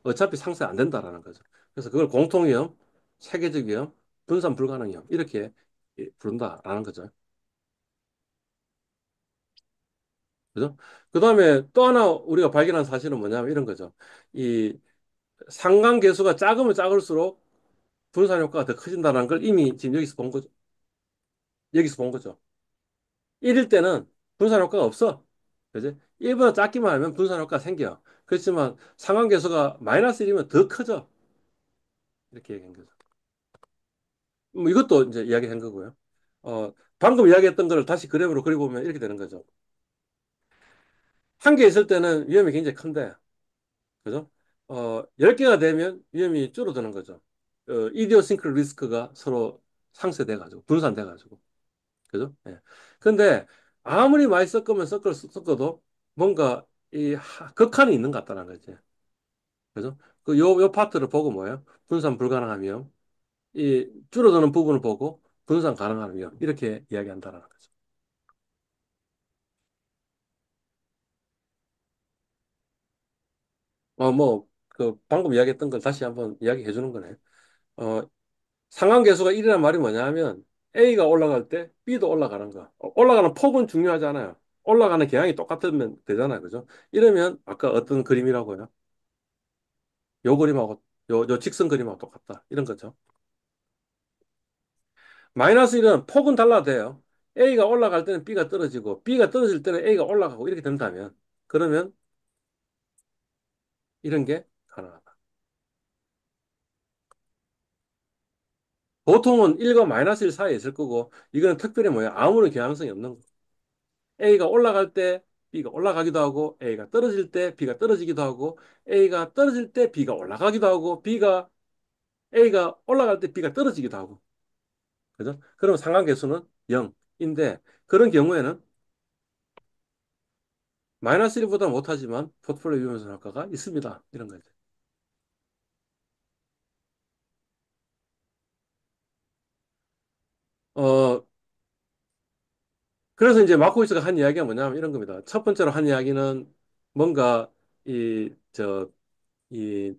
어차피 상쇄 안 된다라는 거죠. 그래서 그걸 공통위험, 세계적 위험, 분산 불가능 위험 이렇게 부른다라는 거죠. 그죠? 그 다음에 또 하나 우리가 발견한 사실은 뭐냐면 이런 거죠. 이 상관계수가 작으면 작을수록 분산 효과가 더 커진다는 걸 이미 지금 여기서 본 거죠. 여기서 본 거죠. 1일 때는 분산 효과가 없어. 그지? 1보다 작기만 하면 분산 효과가 생겨. 그렇지만 상관계수가 마이너스 1이면 더 커져. 이렇게 얘기한 거죠. 뭐 이것도 이제 이야기한 거고요. 방금 이야기했던 거를 다시 그래프로 그려보면 이렇게 되는 거죠. 한 개 있을 때는 위험이 굉장히 큰데, 그죠? 10개가 되면 위험이 줄어드는 거죠. 이디오싱크 리스크가 서로 상쇄돼가지고, 분산돼가지고. 그죠? 예. 근데 아무리 많이 섞으면 섞어도 뭔가 극한이 있는 것 같다는 거지. 그죠? 요 파트를 보고 뭐예요? 분산 불가능한 위험. 이 줄어드는 부분을 보고 분산 가능한 위험. 이렇게 이야기한다는 거죠. 방금 이야기했던 걸 다시 한번 이야기해 주는 거네. 어, 상관계수가 1이라는 말이 뭐냐 하면 A가 올라갈 때 B도 올라가는 거. 올라가는 폭은 중요하지 않아요. 올라가는 경향이 똑같으면 되잖아요. 그죠? 이러면 아까 어떤 그림이라고요? 요 그림하고 요 직선 그림하고 똑같다. 이런 거죠. 마이너스 1은 폭은 달라도 돼요. A가 올라갈 때는 B가 떨어지고 B가 떨어질 때는 A가 올라가고 이렇게 된다면 그러면 이런 게 가능하다. 보통은 1과 마이너스 1 사이에 있을 거고 이거는 특별히 뭐야? 아무런 경향성이 없는 거. A가 올라갈 때 B가 올라가기도 하고 A가 떨어질 때 B가 떨어지기도 하고 A가 떨어질 때 B가 올라가기도 하고 A가 올라갈 때 B가 떨어지기도 하고 그죠? 그럼 상관계수는 0인데 그런 경우에는 마이너스 1보다 못하지만 포트폴리오 유연성 효과가 있습니다. 이런 거죠. 어, 그래서 이제 마코이스가 한 이야기가 뭐냐면 이런 겁니다. 첫 번째로 한 이야기는 뭔가 이,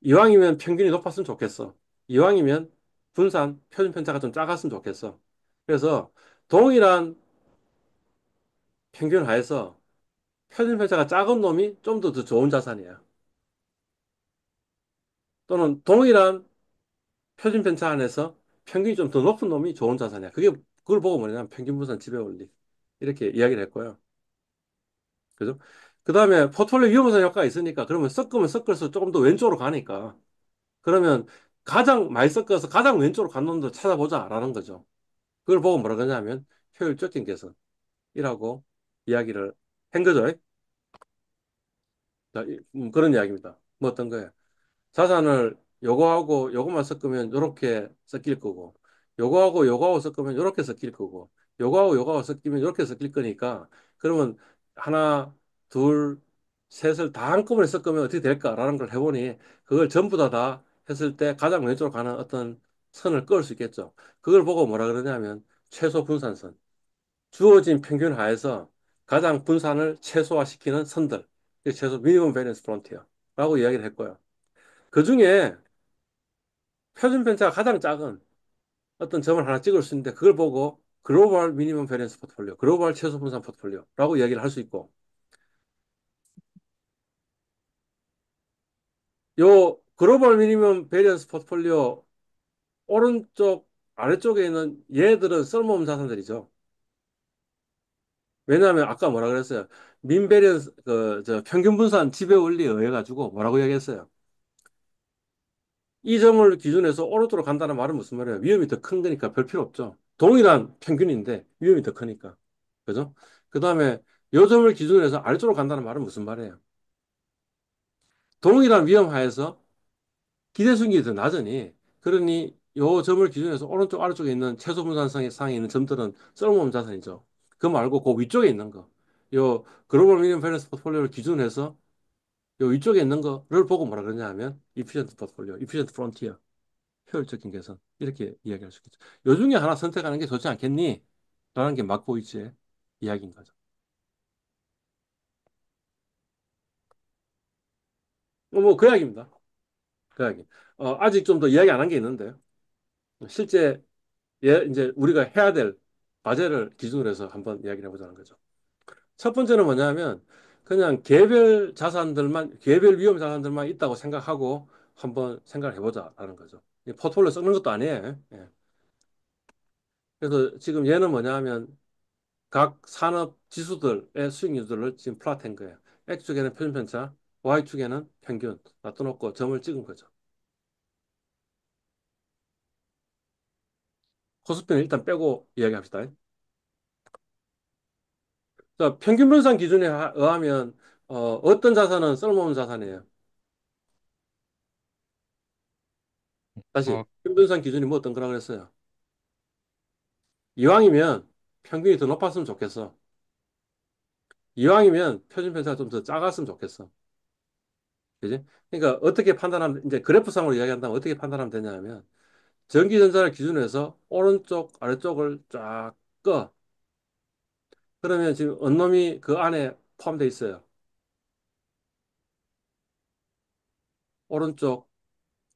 이왕이면 평균이 높았으면 좋겠어. 이왕이면 분산, 표준 편차가 좀 작았으면 좋겠어. 그래서 동일한 평균 하에서 표준 편차가 작은 놈이 좀 더 좋은 자산이야. 또는 동일한 표준 편차 안에서 평균이 좀 더 높은 놈이 좋은 자산이야. 그걸 보고 뭐냐면 평균 분산 지배 원리. 이렇게 이야기를 했고요. 그죠? 그 다음에 포트폴리오 위험분산 효과가 있으니까 그러면 섞으면 섞을수록 조금 더 왼쪽으로 가니까 그러면 가장 많이 섞어서 가장 왼쪽으로 간 놈도 찾아보자라는 거죠. 그걸 보고 뭐라 그러냐면 효율 적정 개선이라고 이야기를 한 거죠. 자, 그런 이야기입니다. 뭐 어떤 거예요? 자산을 요거하고 요거만 섞으면 요렇게 섞일 거고, 요거하고 요거하고 섞으면 요렇게 섞일 거고, 요거하고 요거하고 섞이면 요렇게 섞일 거니까, 그러면 하나, 둘, 셋을 다 한꺼번에 섞으면 어떻게 될까라는 걸 해보니, 그걸 전부 다 했을 때 가장 왼쪽으로 가는 어떤 선을 그을 수 있겠죠. 그걸 보고 뭐라 그러냐면, 최소 분산선. 주어진 평균 하에서 가장 분산을 최소화시키는 선들. 그게 최소 미니멈 베리언스 프론티어라고 이야기를 했고요. 그 중에 표준 편차가 가장 작은 어떤 점을 하나 찍을 수 있는데 그걸 보고 글로벌 미니멈 베리언스 포트폴리오, 글로벌 최소 분산 포트폴리오라고 이야기를 할 수 있고, 요 글로벌 미니멈 베리언스 포트폴리오 오른쪽 아래쪽에 있는 얘들은 쓸모없는 자산들이죠. 왜냐하면 아까 뭐라 그랬어요? 민 베리언스 저 평균 분산 지배 원리에 의해 가지고 뭐라고 이야기했어요? 이 점을 기준해서 오른쪽으로 간다는 말은 무슨 말이에요? 위험이 더 큰 거니까 별 필요 없죠. 동일한 평균인데 위험이 더 크니까. 그죠? 그 다음에 요 점을 기준으로 해서 아래쪽으로 간다는 말은 무슨 말이에요? 동일한 위험 하에서 기대 수익률이 더 낮으니, 그러니 요 점을 기준으로 해서 오른쪽 아래쪽에 있는 최소 분산상에 상에 있는 점들은 쓸모없는 자산이죠. 그거 말고 그 위쪽에 있는 거. 요 글로벌 미니멈 밸런스 포트폴리오를 기준으로 해서 요 위쪽에 있는 거를 보고 뭐라 그러냐 하면 이피션트 포트폴리오, 이피션트 프론티어. 효율적인 개선 이렇게 이야기할 수 있겠죠. 요 중에 하나 선택하는 게 좋지 않겠니? 라는 게 막보이츠의 이야기인 거죠. 그 이야기입니다. 그 이야기. 아직 좀 더 이야기 안 한 게 있는데요. 실제 이제 우리가 해야 될 과제를 기준으로 해서 한번 이야기를 해보자는 거죠. 첫 번째는 뭐냐면 그냥 개별 자산들만 개별 위험 자산들만 있다고 생각하고 한번 생각을 해보자라는 거죠. 포트폴리오 썩는 것도 아니에요. 예. 그래서 지금 얘는 뭐냐면 각 산업 지수들의 수익률들을 지금 플랫한 거예요. X축에는 표준편차, Y축에는 평균 놔둬놓고 점을 찍은 거죠. 코스피는 일단 빼고 이야기합시다. 자, 평균 분산 기준에 의하면 어떤 자산은 쓸모없는 자산이에요. 다시 화학, 평균 분산 기준이 뭐 어떤 거라 그랬어요? 이왕이면 평균이 더 높았으면 좋겠어. 이왕이면 표준편차가 좀 더 작았으면 좋겠어. 그지? 그러니까 어떻게 판단하면 이제 그래프상으로 이야기한다면 어떻게 판단하면 되냐면 전기전자를 기준으로 해서 오른쪽, 아래쪽을 쫙 꺼. 그러면 지금 언놈이 그 안에 포함되어 있어요. 오른쪽,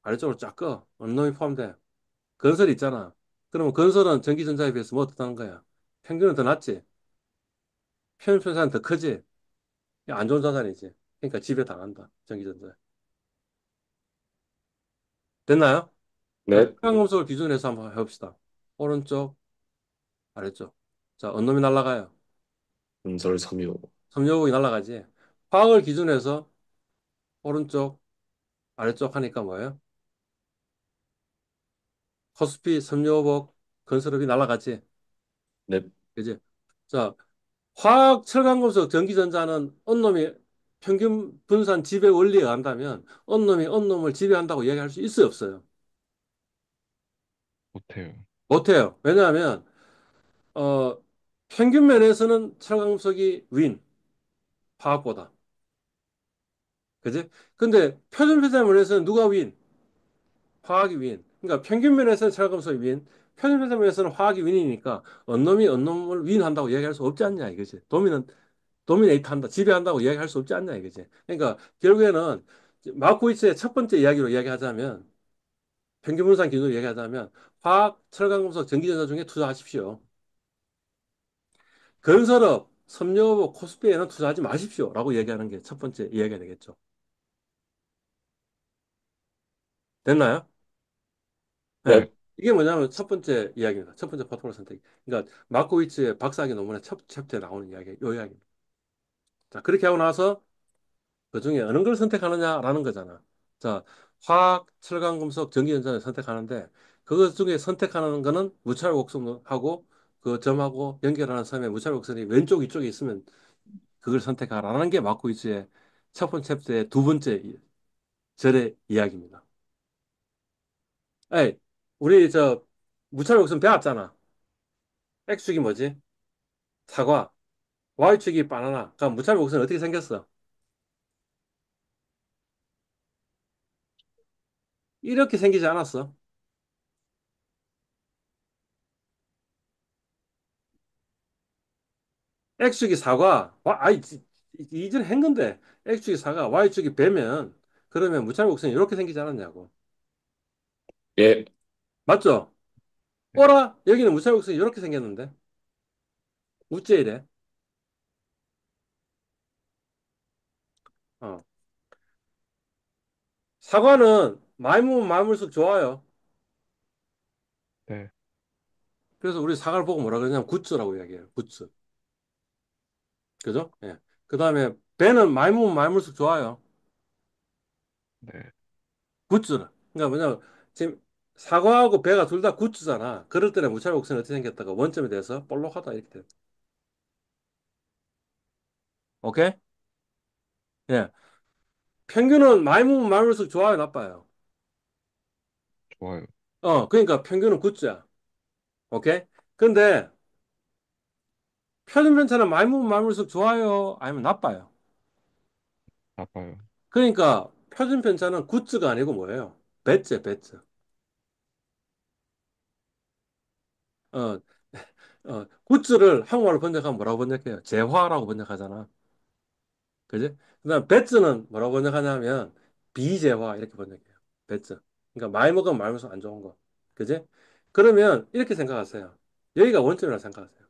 아래쪽으로 쫙 꺼. 언놈이 포함돼. 건설이 있잖아. 그러면 건설은 전기전자에 비해서 뭐 어떻다는 거야? 평균은 더 낮지? 평균편차는 더 크지? 이거 안 좋은 자산이지. 그러니까 지배 당한다. 전기전자. 됐나요? 자, 네. 태양금속을 기준으로 해서 한번 해봅시다. 오른쪽, 아래쪽. 자, 언놈이 날아가요. 건설 섬유. 섬유호흡이 날아가지. 화학을 기준으로 해서 오른쪽, 아래쪽 하니까 뭐예요? 코스피, 섬유호복, 건설업이 날아가지. 네. 그지? 자, 화학, 철강금속, 전기전자는 언놈이 평균 분산 지배 원리에 의한다면 언놈이 언놈을 지배한다고 이야기할 수 있어요, 없어요? 못해요. 못해요. 왜냐하면 어, 평균 면에서는 철강금속이 윈, 화학보다. 그지? 근데 표준 배설면에서는 누가 윈? 화학이 윈. 그러니까 평균 면에서는 철강금속이 윈, 표준 배설면에서는 화학이 윈이니까 언놈이 언놈을 윈한다고 이야기할 수 없지 않냐 이거지. 도미네이트 한다, 지배한다고 이야기할 수 없지 않냐 이거지. 그러니까 결국에는 마코이츠의 첫 번째 이야기로 이야기하자면 평균 분산 기준으로 이야기하자면 화학, 철강금속, 전기전자 중에 투자하십시오. 건설업, 섬유업, 코스피에는 투자하지 마십시오라고 얘기하는 게 첫 번째 이야기가 되겠죠. 됐나요? 네. 네. 이게 뭐냐면 첫 번째 이야기입니다. 첫 번째 포트폴리오 선택. 그러니까 마코이츠의 박사학위 논문의 첫 챕터에 나오는 이야기, 요 이야기입니다. 자, 그렇게 하고 나서 그 중에 어느 걸 선택하느냐라는 거잖아. 자, 화학, 철강, 금속, 전기전자를 선택하는데 그것 중에 선택하는 거는 무차별 곡선하고 그 점하고 연결하는 섬의 무차별 곡선이 왼쪽 이쪽에 있으면 그걸 선택하라는 게 마코이츠의 첫 번째 챕터의 두 번째 절의 이야기입니다. 에이, 우리 저 무차별 곡선 배웠잖아. X축이 뭐지? 사과. Y축이 바나나. 그럼 무차별 곡선 어떻게 생겼어? 이렇게 생기지 않았어? X축이 사과. 이전에 한 건데. X축이 사과, Y축이 배면 그러면 무차별 곡선이 이렇게 생기지 않았냐고. 예, 맞죠? 네. 어라? 여기는 무차별 곡선이 이렇게 생겼는데. 어째 이래? 어. 사과는 많이 먹으면 많이 먹을수록 좋아요. 네. 그래서 우리 사과를 보고 뭐라 그러냐면 굿즈라고 이야기해요. 굿즈. 그죠? 예. 그 다음에 배는 많이 먹으면 많이 먹을수록 좋아요. 네. 굿즈는. 그러니까 뭐냐면 지금 사과하고 배가 둘 다 굿즈잖아. 그럴 때는 무차별 곡선이 어떻게 생겼다가 원점에 대해서 볼록하다 이렇게 돼. 오케이? 예. 평균은 많이 먹으면 많이 먹을수록 좋아요, 나빠요. 좋아요. 그러니까 평균은 굿즈야. 오케이? 근데 표준편차는 많이 먹으면 많이 먹을수록 좋아요, 아니면 나빠요. 나빠요. 그러니까 표준편차는 굿즈가 아니고 뭐예요? 배째, 배째. 어, 굿즈를 한국말로 번역하면 뭐라고 번역해요? 재화라고 번역하잖아. 그지? 그다음 배츠는 뭐라고 번역하냐면 비재화 이렇게 번역해요. 배츠. 그러니까 많이 먹으면 많이 먹으면 안 좋은 거. 그지? 그러면 이렇게 생각하세요. 여기가 원점이라고 생각하세요.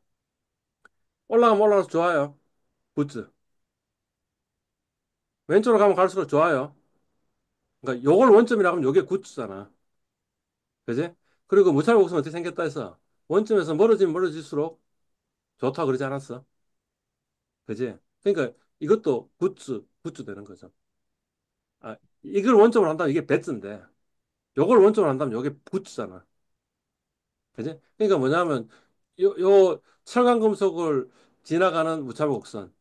올라가면 올라가서 좋아요. 굿즈. 왼쪽으로 가면 갈수록 좋아요. 그러니까 요걸 원점이라고 하면 요게 굿즈잖아. 그지? 그리고 무차별 곡선 어떻게 생겼다 해서 원점에서 멀어지면 멀어질수록 좋다 그러지 않았어? 그지? 그러니까 이것도 굿즈 되는 거죠. 이걸 원점으로 한다면 이게 배츠인데 요걸 원점으로 한다면 요게 굿즈잖아. 그지? 그러니까 뭐냐면 요 철강금속을 지나가는 무차별 곡선,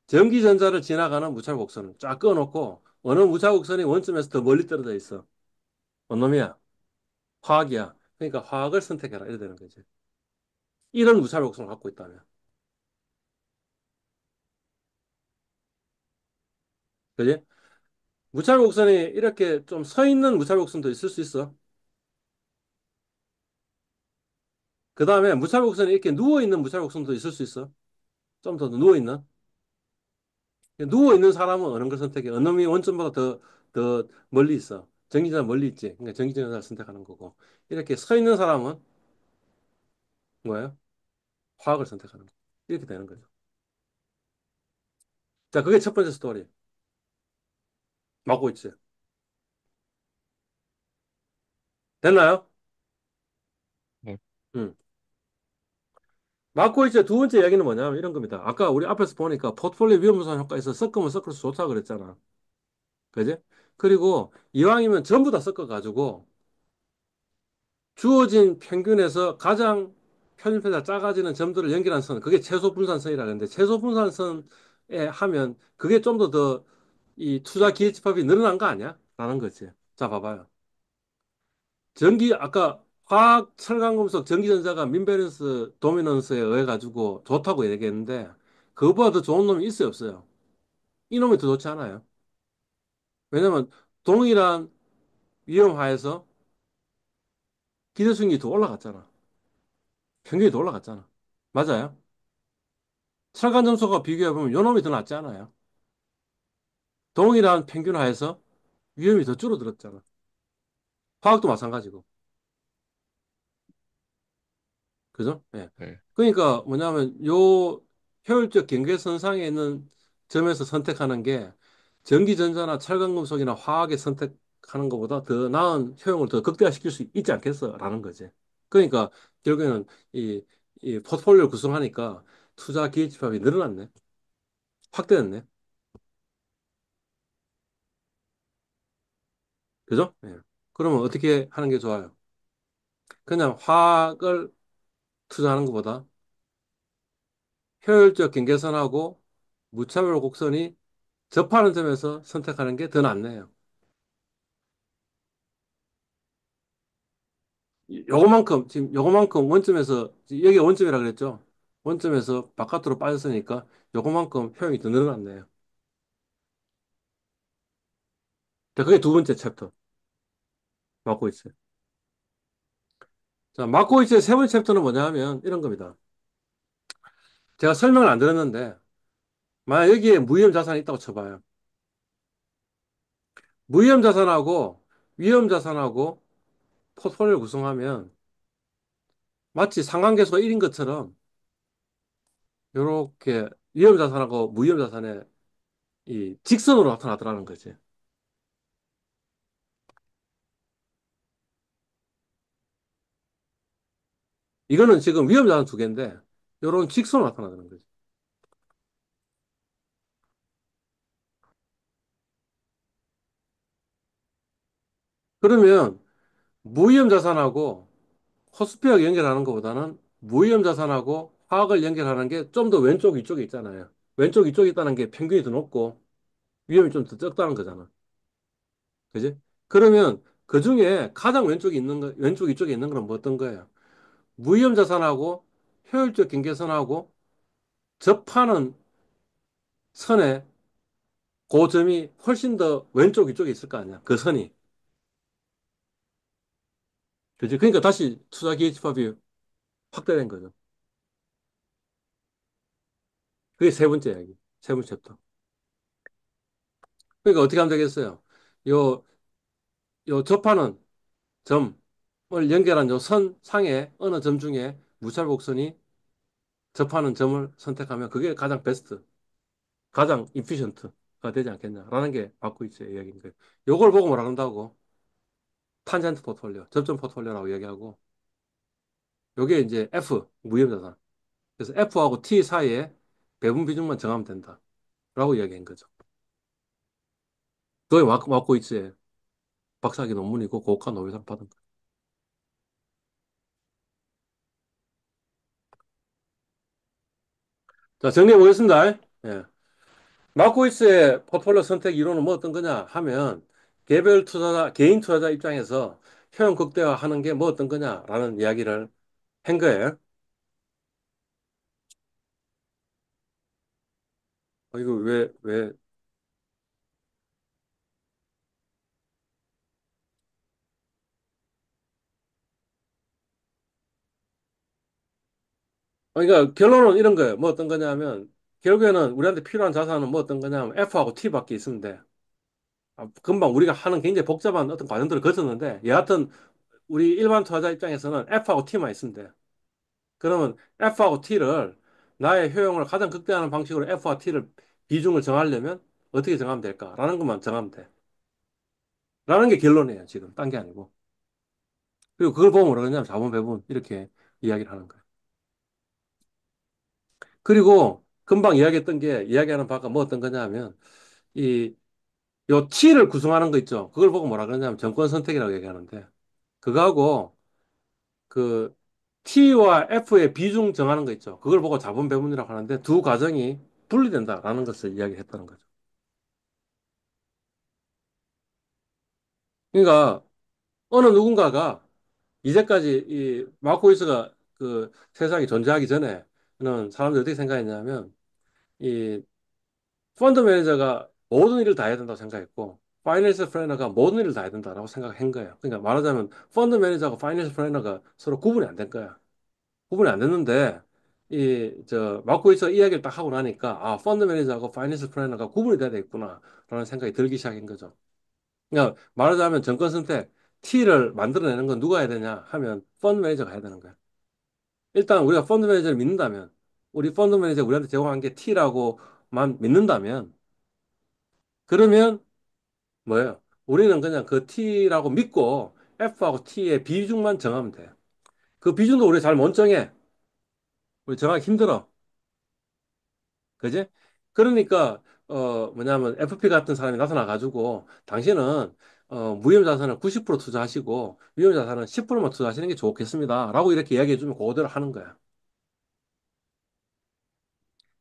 전기전자를 지나가는 무차별 곡선을 쫙 그어놓고 어느 무차별 곡선이 원점에서 더 멀리 떨어져 있어. 어느 놈이야? 화학이야. 그러니까 화학을 선택해라. 이래 되는 거지. 이런 무차별 곡선을 갖고 있다면. 그지? 무차별 곡선이 이렇게 좀 서 있는 무차별 곡선도 있을 수 있어. 그 다음에 무차별 곡선이 이렇게 누워 있는 무차별 곡선도 있을 수 있어. 좀 더 누워 있는. 누워 있는 사람은 어느 걸 선택해? 어느 놈이 원점보다 더 멀리 있어. 전기전자 멀리 있지. 그러니까 전기전자를 선택하는 거고. 이렇게 서 있는 사람은 뭐예요? 화학을 선택하는 거. 이렇게 되는 거죠. 자, 그게 첫 번째 스토리. 맞고 있지. 됐나요? 네. 응. 맞고 있지. 두 번째 이야기는 뭐냐면 이런 겁니다. 아까 우리 앞에서 보니까 포트폴리오 위험분산 효과에서 섞으면 섞을수록 좋다 그랬잖아. 그지? 그리고 이왕이면 전부 다 섞어가지고 주어진 평균에서 가장 편입해서 작아지는 점들을 연결한 선, 그게 최소 분산선이라 그러는데 최소 분산선에 하면 그게 좀 더 이 투자 기회 집합이 늘어난 거 아니야? 라는 거지. 자, 봐봐요. 아까 화학, 철강금속, 전기전자가 민밸런스 도미넌스에 의해 가지고 좋다고 얘기했는데 그거보다 더 좋은 놈이 있어요, 없어요? 이놈이 더 좋지 않아요? 왜냐면 동일한 위험하에서 기대 수익률이 더 올라갔잖아. 평균이 더 올라갔잖아. 맞아요? 철간 점수가 비교해보면 요놈이 더 낫지 않아요? 동일한 평균 하에서 위험이 더 줄어들었잖아. 화학도 마찬가지고. 그죠? 예. 네. 그러니까 뭐냐면 요 효율적 경계선상에 있는 점에서 선택하는 게 전기전자나 철강금속이나 화학에 선택하는 것보다 더 나은 효용을 더 극대화시킬 수 있지 않겠어라는 거지. 그러니까 결국에는 이 포트폴리오를 구성하니까 투자 기회 집합이 늘어났네. 확대됐네. 그죠? 예. 그러면 어떻게 하는 게 좋아요? 그냥 화학을 투자하는 것보다 효율적 경계선하고 무차별 곡선이 접하는 점에서 선택하는 게 더 낫네요. 요거만큼, 지금 요거만큼 원점에서, 여기 원점이라 그랬죠? 원점에서 바깥으로 빠졌으니까 요거만큼 효용이 더 늘어났네요. 자, 그게 두 번째 챕터. 마코이츠. 자, 마코이츠의 세 번째 챕터는 뭐냐 하면 이런 겁니다. 제가 설명을 안 드렸는데, 만약 여기에 무위험 자산이 있다고 쳐봐요. 무위험 자산하고 위험 자산하고 포트폴리오를 구성하면 마치 상관계수가 1인 것처럼 이렇게 위험 자산하고 무위험 자산의 이 직선으로 나타나더라는 거지. 이거는 지금 위험 자산 두 개인데 이런 직선으로 나타나는 거지. 그러면 무위험 자산하고 코스피하고 연결하는 것보다는 무위험 자산하고 화학을 연결하는 게 좀 더 왼쪽 위쪽에 있잖아요. 왼쪽 위쪽에 있다는 게 평균이 더 높고 위험이 좀 더 적다는 거잖아. 그지? 그러면 그 중에 가장 왼쪽에 있는 거, 왼쪽 위쪽에 있는 건 뭐 어떤 거예요? 무위험 자산하고 효율적 경계선하고 접하는 선의 그 점이 훨씬 더 왼쪽 위쪽에 있을 거 아니야. 그 선이. 그지? 그러니까 다시 투자 기회집합이 확대된 거죠. 그게 세 번째 이야기. 세 번째 챕터. 그러니까 어떻게 하면 되겠어요? 요, 요 접하는 점을 연결한 요 선 상의 어느 점 중에 무찰곡선이 접하는 점을 선택하면 그게 가장 베스트, 가장 인피션트가 되지 않겠냐라는 게 바꾸 있어요. 이야기인 거예요. 요걸 보고 뭐라 그런다고? 탄젠트 포트폴리오, 접점 포트폴리오라고 얘기하고 요게 이제 F, 무형자산. 그래서 F하고 T 사이에 배분 비중만 정하면 된다라고 이야기한 거죠. 그게 마코이츠의 박사학위 논문이고 고가 노벨상 받은 거. 자, 정리해 보겠습니다. 예. 마코이츠의 포트폴리오 선택 이론은 뭐 어떤 거냐 하면 개별 투자자, 개인 투자자 입장에서 효용 극대화하는 게 뭐 어떤 거냐라는 이야기를 한 거예요. 이거 왜. 그러니까 결론은 이런 거예요. 뭐 어떤 거냐면 결국에는 우리한테 필요한 자산은 뭐 어떤 거냐면 F하고 T밖에 있으면 돼. 금방 우리가 하는 굉장히 복잡한 어떤 과정들을 거쳤는데 여하튼 우리 일반 투자자 입장에서는 F하고 T만 있으면 돼. 그러면 F하고 T를 나의 효용을 가장 극대화하는 방식으로 F와 T를 비중을 정하려면 어떻게 정하면 될까라는 것만 정하면 돼. 라는 게 결론이에요, 지금. 딴 게 아니고. 그리고 그걸 보면 뭐라 그러냐면 자본 배분 이렇게 이야기를 하는 거예요. 그리고 금방 이야기했던 게 이야기하는 바가 뭐 어떤 거냐면 이 요 T를 구성하는 거 있죠. 그걸 보고 뭐라 그러냐면 정권 선택이라고 얘기하는데 그거하고 그 T와 F의 비중 정하는 거 있죠. 그걸 보고 자본 배분이라고 하는데 두 과정이 분리된다라는 것을 이야기했다는 거죠. 그러니까 어느 누군가가 이제까지 이 마코이스가 그 세상이 존재하기 전에는 사람들이 어떻게 생각했냐면 이 펀드 매니저가 모든 일을 다 해야 된다고 생각했고 파이낸셜 플래너가 모든 일을 다 해야 된다라고 생각한 거예요. 그러니까 말하자면 펀드 매니저하고 파이낸셜 플래너가 서로 구분이 안 된 거야. 구분이 안 됐는데 이 저 마코이츠가 이야기를 딱 하고 나니까 아 펀드 매니저하고 파이낸셜 플래너가 구분이 돼야 되겠구나라는 생각이 들기 시작한 거죠. 그러니까 말하자면 정권 선택 T를 만들어내는 건 누가 해야 되냐 하면 펀드 매니저가 해야 되는 거야. 일단 우리가 펀드 매니저를 믿는다면 우리 펀드 매니저 우리한테 제공한 게 T라고만 믿는다면 그러면 뭐예요? 우리는 그냥 그 T라고 믿고 F하고 T의 비중만 정하면 돼. 그 비중도 우리 잘 못 정해. 우리 정하기 힘들어. 그지? 그러니까 뭐냐면 FP 같은 사람이 나타나 가지고 당신은 무형 자산을 90% 투자하시고 위험 자산은 10%만 투자하시는 게 좋겠습니다라고 이렇게 이야기해 주면 그대로 하는 거야.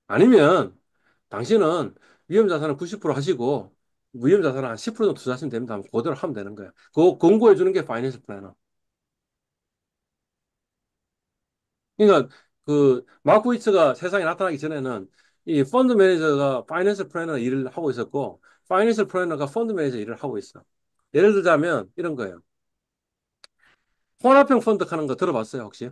아니면 당신은 위험 자산은 90% 하시고 무형 자산은 한 10% 정도 투자하시면 됩니다 하면 그대로 하면 되는 거야. 그거 공고해 주는 게 파이낸셜 플래너. 그러니까 그 마코이츠가 세상에 나타나기 전에는 이 펀드 매니저가 파이낸셜 플래너 일을 하고 있었고 파이낸셜 플래너가 펀드 매니저 일을 하고 있어. 예를 들자면 이런 거예요. 혼합형 펀드 하는 거 들어봤어요, 혹시?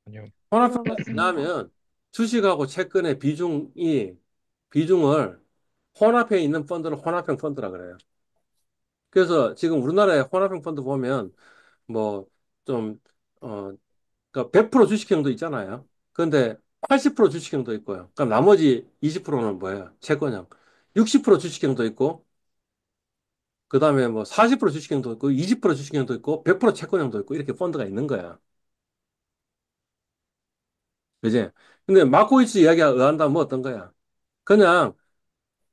아니요. 혼합형 펀드 들어봤습니다. 뭐냐면 주식하고 채권의 비중을 혼합해 있는 펀드를 혼합형 펀드라 그래요. 그래서 지금 우리나라의 혼합형 펀드 보면 뭐 좀, 그러니까 100% 주식형도 있잖아요. 그런데 80% 주식형도 있고요. 그럼 나머지 20%는 뭐예요? 채권형. 60% 주식형도 있고, 그 다음에 뭐 40% 주식형도 있고, 20% 주식형도 있고, 100% 채권형도 있고, 이렇게 펀드가 있는 거야. 그지? 근데 마코이츠 이야기가 의한다면 뭐 어떤 거야? 그냥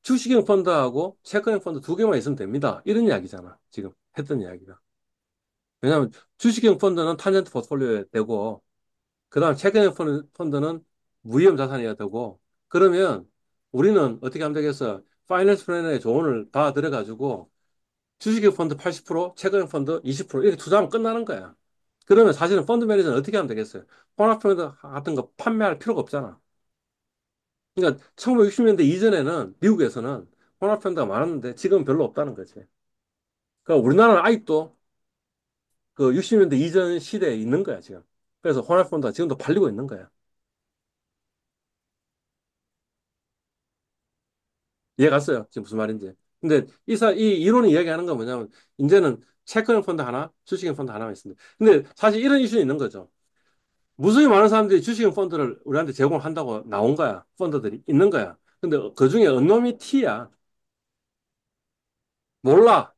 주식형 펀드하고 채권형 펀드 두 개만 있으면 됩니다. 이런 이야기잖아. 지금 했던 이야기가. 왜냐하면 주식형 펀드는 탄젠트 포트폴리오에 되고, 그 다음 최근의 펀드는 무위험 자산이어야 되고, 그러면 우리는 어떻게 하면 되겠어? 파이낸스 플래너의 조언을 다 들어가지고, 주식형 펀드 80%, 최근의 펀드 20% 이렇게 투자하면 끝나는 거야. 그러면 사실은 펀드 매니저는 어떻게 하면 되겠어요? 혼합 펀드 같은 거 판매할 필요가 없잖아. 그러니까 1960년대 이전에는 미국에서는 혼합 펀드가 많았는데 지금은 별로 없다는 거지. 그러니까 우리나라는 아직도 그 60년대 이전 시대에 있는 거야, 지금. 그래서 혼합 펀드가 지금도 팔리고 있는 거야. 이해 갔어요? 지금 무슨 말인지. 근데 이 이론이 이야기하는 건 뭐냐면, 이제는 채권형 펀드 하나, 주식형 펀드 하나가 있습니다. 근데 사실 이런 이슈는 있는 거죠. 무수히 많은 사람들이 주식형 펀드를 우리한테 제공한다고 나온 거야. 펀드들이 있는 거야. 근데 그 중에 어놈이 T야. 몰라.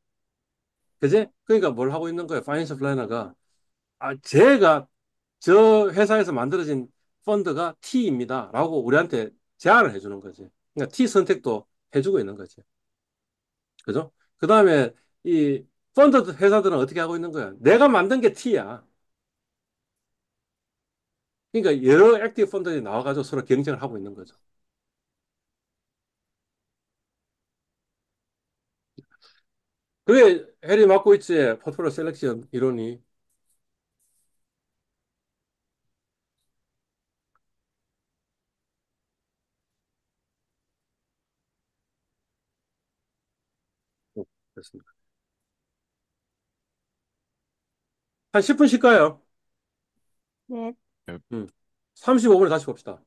그지? 그러니까 뭘 하고 있는 거야. 파이낸셜 플래너가. 아, 제가 저 회사에서 만들어진 펀드가 T입니다. 라고 우리한테 제안을 해주는 거지. 그러니까 T 선택도 해주고 있는 거지. 그죠? 그 다음에 이 펀드 회사들은 어떻게 하고 있는 거야? 내가 만든 게 T야. 그러니까 여러 액티브 펀드들이 나와가지고 서로 경쟁을 하고 있는 거죠. 그게 해리 마코이츠의 포트폴리오 셀렉션 이론이 됐습니다. 한 10분 쉴까요? 네, 네. 35분에 다시 봅시다.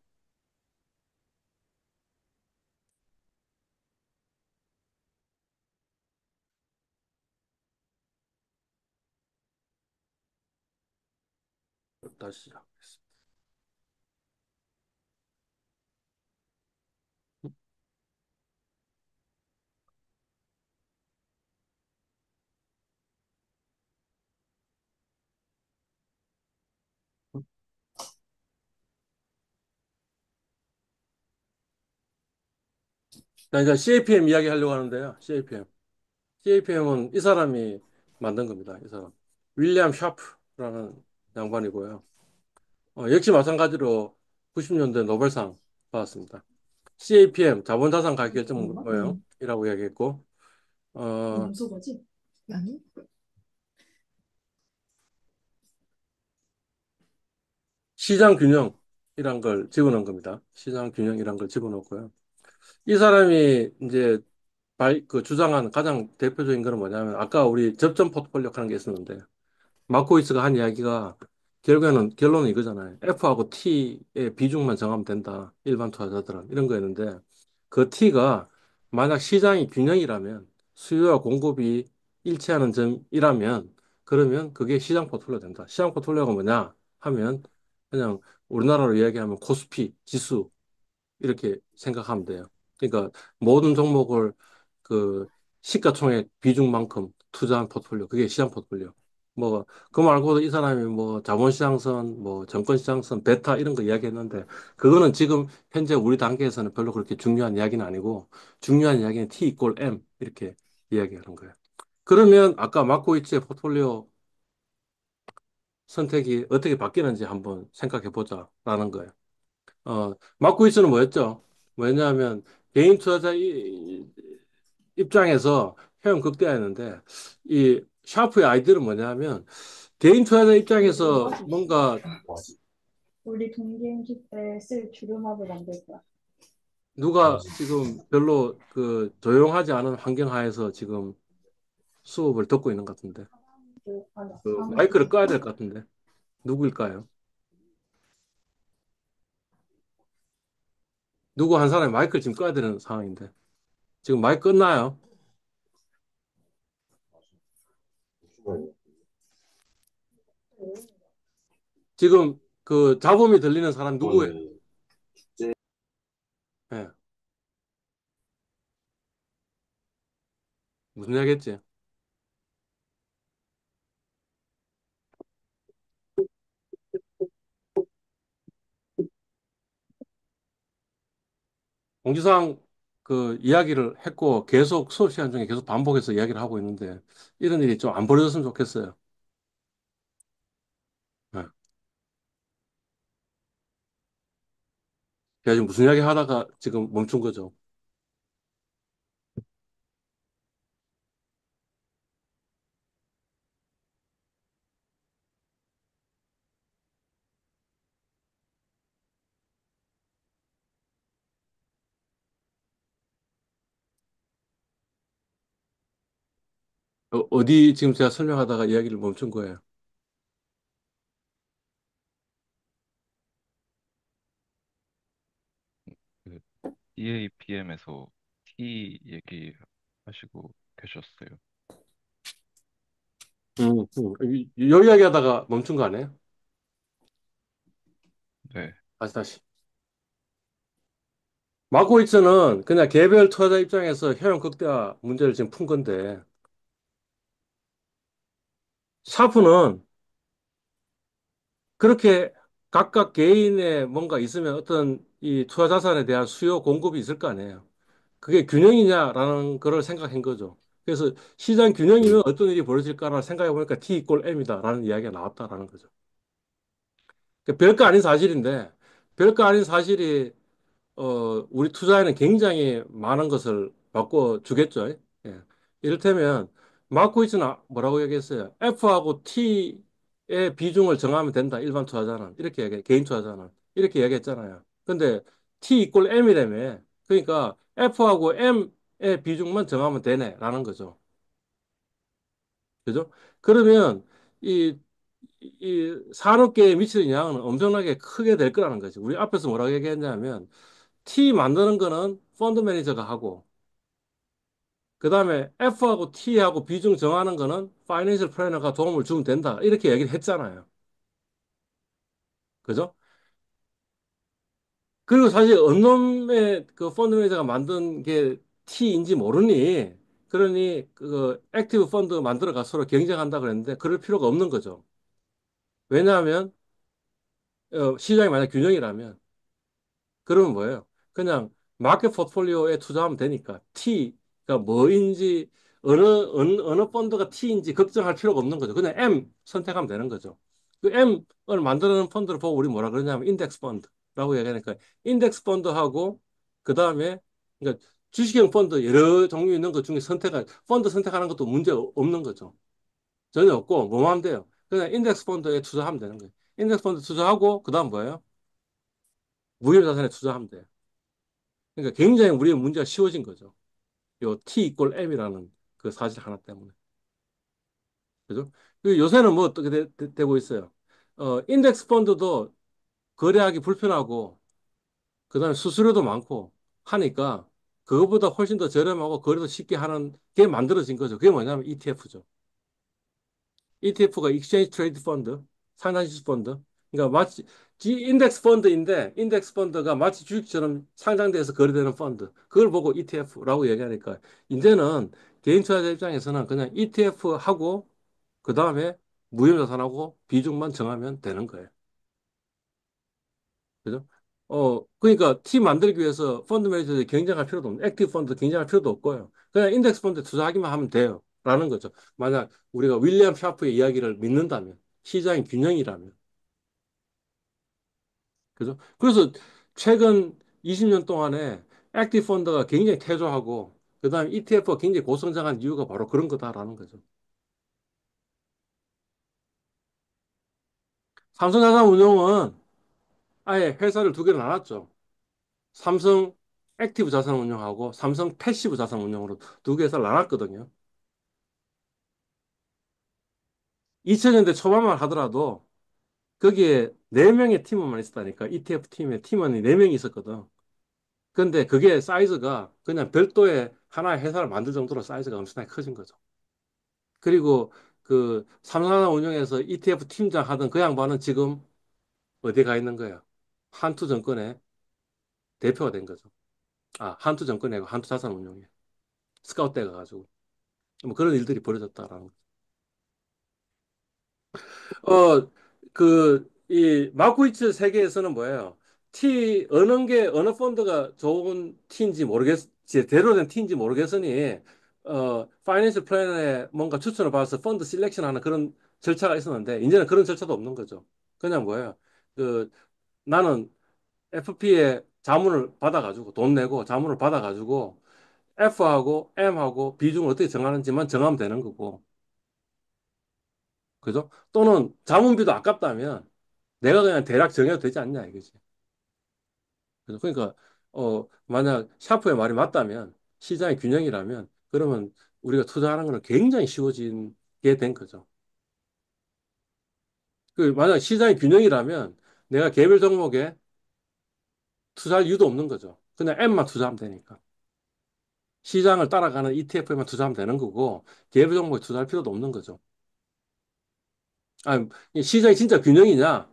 다시 시작하겠습니다. 자, 이제 CAPM 이야기 하려고 하는데요. CAPM. CAPM은 이 사람이 만든 겁니다. 이 사람. 윌리엄 샤프라는 양반이고요. 역시 마찬가지로 90년대 노벨상 받았습니다. CAPM, 자본자산 가격 결정 모형이라고 이야기했고, 어, 염소거지? 아니? 시장 균형이란 걸 집어넣은 겁니다. 시장 균형이란 걸 집어넣고요. 이 사람이 이제 그 주장한 가장 대표적인 거는 뭐냐면, 아까 우리 접점 포트폴리오 하는 게 있었는데, 마코이츠가 한 이야기가 결론은 이거잖아요. F하고 T의 비중만 정하면 된다. 일반 투자자들은. 이런 거였는데, 그 T가 만약 시장이 균형이라면, 수요와 공급이 일치하는 점이라면, 그러면 그게 시장 포트폴리오 된다. 시장 포트폴리오가 뭐냐 하면, 그냥 우리나라로 이야기하면 코스피 지수, 이렇게 생각하면 돼요. 그러니까 모든 종목을 그 시가총액 비중만큼 투자한 포트폴리오, 그게 시장 포트폴리오. 뭐, 그 말고도 이 사람이 뭐 자본시장선, 뭐 정권시장선, 베타 이런 거 이야기했는데, 그거는 지금 현재 우리 단계에서는 별로 그렇게 중요한 이야기는 아니고, 중요한 이야기는 T 이꼴 M 이렇게 이야기하는 거예요. 그러면 아까 마코이츠의 포트폴리오 선택이 어떻게 바뀌는지 한번 생각해 보자라는 거예요. 마코이츠는 뭐였죠? 왜냐하면 개인 투자자 입장에서 효용 극대화했는데 이 샤프의 아이디어는 뭐냐면 개인 투자자 입장에서 뭔가 우리 동기임기 때 쓸 주름합을 만들 거야. 누가 지금 별로 그 조용하지 않은 환경 하에서 지금 수업을 듣고 있는 것 같은데 아니야, 그 마이크를 사무실. 꺼야 될 것 같은데 누구일까요? 누구 한 사람이 마이크를 지금 꺼야 되는 상황인데 지금 마이크 껐나요? 지금 그 잡음이 들리는 사람 누구예요? 예, 무슨 이야기했지? 공지사항 그 이야기를 했고 계속 수업 시간 중에 계속 반복해서 이야기를 하고 있는데 이런 일이 좀 안 벌어졌으면 좋겠어요. 예. 제가 지금 무슨 이야기 하다가 지금 멈춘 거죠. 어디 지금 제가 설명하다가 이야기를 멈춘 거예요. 그 EAPM에서 T 얘기하시고 계셨어요. 요 이야기 하다가 멈춘 거 아니에요? 네, 다시. 마코이츠는 그냥 개별 투자자 입장에서 효용 극대화 문제를 지금 푼 건데 샤프는 그렇게 각각 개인의 뭔가 있으면 어떤 이 투자 자산에 대한 수요 공급이 있을 거 아니에요. 그게 균형이냐라는 거를 생각한 거죠. 그래서 시장 균형이면 어떤 일이 벌어질까를 생각해 보니까 T 이꼴 M이다라는 이야기가 나왔다라는 거죠. 그러니까 별거 아닌 사실인데 별거 아닌 사실이 우리 투자에는 굉장히 많은 것을 바꿔 주겠죠. 예. 이를테면, 마르코이츠는 뭐라고 얘기했어요? F하고 T의 비중을 정하면 된다. 일반 투자자는. 이렇게 개인 투자자는. 이렇게 얘기했잖아요. 근데 T 이꼴 M이라며. 그러니까 F하고 M의 비중만 정하면 되네. 라는 거죠. 그죠? 그러면 이, 이 산업계에 미치는 영향은 엄청나게 크게 될 거라는 거죠. 우리 앞에서 뭐라고 얘기했냐면, T 만드는 거는 펀드 매니저가 하고, 그 다음에 F하고 T하고 비중 정하는 거는 파이낸셜 플래너가 도움을 주면 된다. 이렇게 얘기를 했잖아요. 그죠? 그리고 사실 언놈의 그 펀드 매니저가 만든 게 T인지 모르니, 그러니 그 액티브 펀드 만들어가 서로 경쟁한다 그랬는데 그럴 필요가 없는 거죠. 왜냐하면 시장이 만약 균형이라면 그러면 뭐예요? 그냥 마켓 포트폴리오에 투자하면 되니까 T가 뭐인지 어느 펀드가 T인지 걱정할 필요가 없는 거죠. 그냥 M 선택하면 되는 거죠. 그 M을 만드는 펀드를 보고 우리 뭐라 그러냐면 인덱스 펀드라고 얘기하니까 인덱스 펀드하고 그 다음에 그러니까 주식형 펀드 여러 종류 있는 것 중에 선택할 펀드 선택하는 것도 문제 없는 거죠. 전혀 없고 뭐만 하면 돼요. 그냥 인덱스 펀드에 투자하면 되는 거예요. 인덱스 펀드 투자하고 그 다음 뭐예요? 무形자산에 투자하면 돼요. 그러니까 굉장히 우리의 문제가 쉬워진 거죠. 요 T 이꼴 M이라는 그 사실 하나 때문에. 그죠? 그리고 요새는 뭐 어떻게 되고 있어요? 인덱스 펀드도 거래하기 불편하고, 그 다음에 수수료도 많고 하니까 그거보다 훨씬 더 저렴하고 거래도 쉽게 하는 게 만들어진 거죠. 그게 뭐냐면 ETF죠. ETF가 Exchange Trade Fund, 상장지수 펀드. 그러니까 마치 인덱스 펀드인데 인덱스 펀드가 마치 주식처럼 상장돼서 거래되는 펀드. 그걸 보고 ETF라고 얘기하니까 이제는 개인 투자자 입장에서는 그냥 ETF 하고 그 다음에 무형자산하고 비중만 정하면 되는 거예요. 그죠? 그러니까 팀 만들기 위해서 펀드 매니저들이 경쟁할 필요도 없고, 액티브 펀드 경쟁할 필요도 없고요. 그냥 인덱스 펀드 투자하기만 하면 돼요. 라는 거죠. 만약 우리가 윌리엄 샤프의 이야기를 믿는다면, 시장의 균형이라면. 그죠? 그래서 최근 20년 동안에 액티브 펀드가 굉장히 태조하고, 그 다음에 ETF가 굉장히 고성장한 이유가 바로 그런 거다라는 거죠. 삼성자산운용은 아예 회사를 두 개로 나눴죠. 삼성 액티브 자산운용하고 삼성 패시브 자산운용으로 두 개 회사를 나눴거든요. 2000년대 초반만 하더라도 거기에 네명의 팀원만 있었다니까. ETF 팀에 팀원이 네명이 있었거든. 근데 그게 사이즈가 그냥 별도의 하나의 회사를 만들 정도로 사이즈가 엄청나게 커진 거죠. 그리고 그 삼성하나 운용에서 ETF 팀장 하던 그 양반은 지금 어디 가 있는 거예요? 한투증권의 대표가 된 거죠. 아, 한투증권이고 한투자산운용에 스카우트 돼 가가지고 뭐 그런 일들이 벌어졌다라는 거. 이 마코이츠 세계에서는 뭐예요? 어느 펀드가 좋은 티인지 제대로 된 티인지 모르겠으니, 파이낸셜 플래너에 뭔가 추천을 받아서 펀드 실렉션 하는 그런 절차가 있었는데, 이제는 그런 절차도 없는 거죠. 그냥 뭐예요? 그, 나는 FP에 자문을 받아가지고, 돈 내고 자문을 받아가지고, F하고 M하고 비중을 어떻게 정하는지만 정하면 되는 거고, 그죠? 또는 자문비도 아깝다면, 내가 그냥 대략 정해도 되지 않냐 이거지. 그래서 그러니까 만약 샤프의 말이 맞다면 시장의 균형이라면 그러면 우리가 투자하는 거는 굉장히 쉬워지게 된 거죠. 그 만약 시장의 균형이라면 내가 개별 종목에 투자할 이유도 없는 거죠. 그냥 M만 투자하면 되니까. 시장을 따라가는 ETF에만 투자하면 되는 거고 개별 종목에 투자할 필요도 없는 거죠. 아, 시장이 진짜 균형이냐?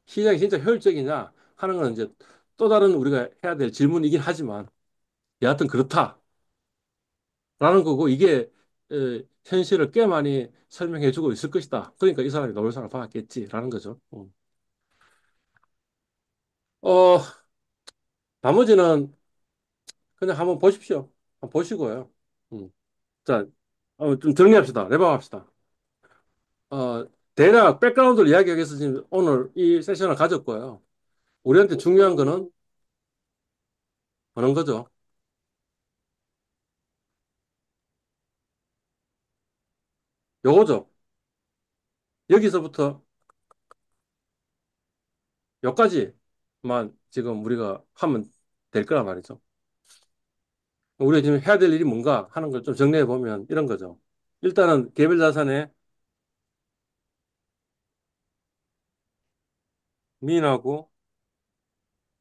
시장이 진짜 효율적이냐? 하는 건 이제 또 다른 우리가 해야 될 질문이긴 하지만 여하튼 그렇다. 라는 거고 이게 현실을 꽤 많이 설명해 주고 있을 것이다. 그러니까 이 사람이 노벨상을 받았겠지라는 거죠. 어, 나머지는 그냥 한번 보십시오. 한번 보시고요. 음. 자, 좀 정리합시다. 레방합시다. 어, 대략 백그라운드를 이야기하기 위해서 지금 오늘 이 세션을 가졌고요. 우리한테 중요한 거는 어느 거죠? 요거죠. 여기서부터 여기까지만 지금 우리가 하면 될 거란 말이죠. 우리가 지금 해야 될 일이 뭔가 하는 걸 좀 정리해 보면 이런 거죠. 일단은 개별 자산의 민하고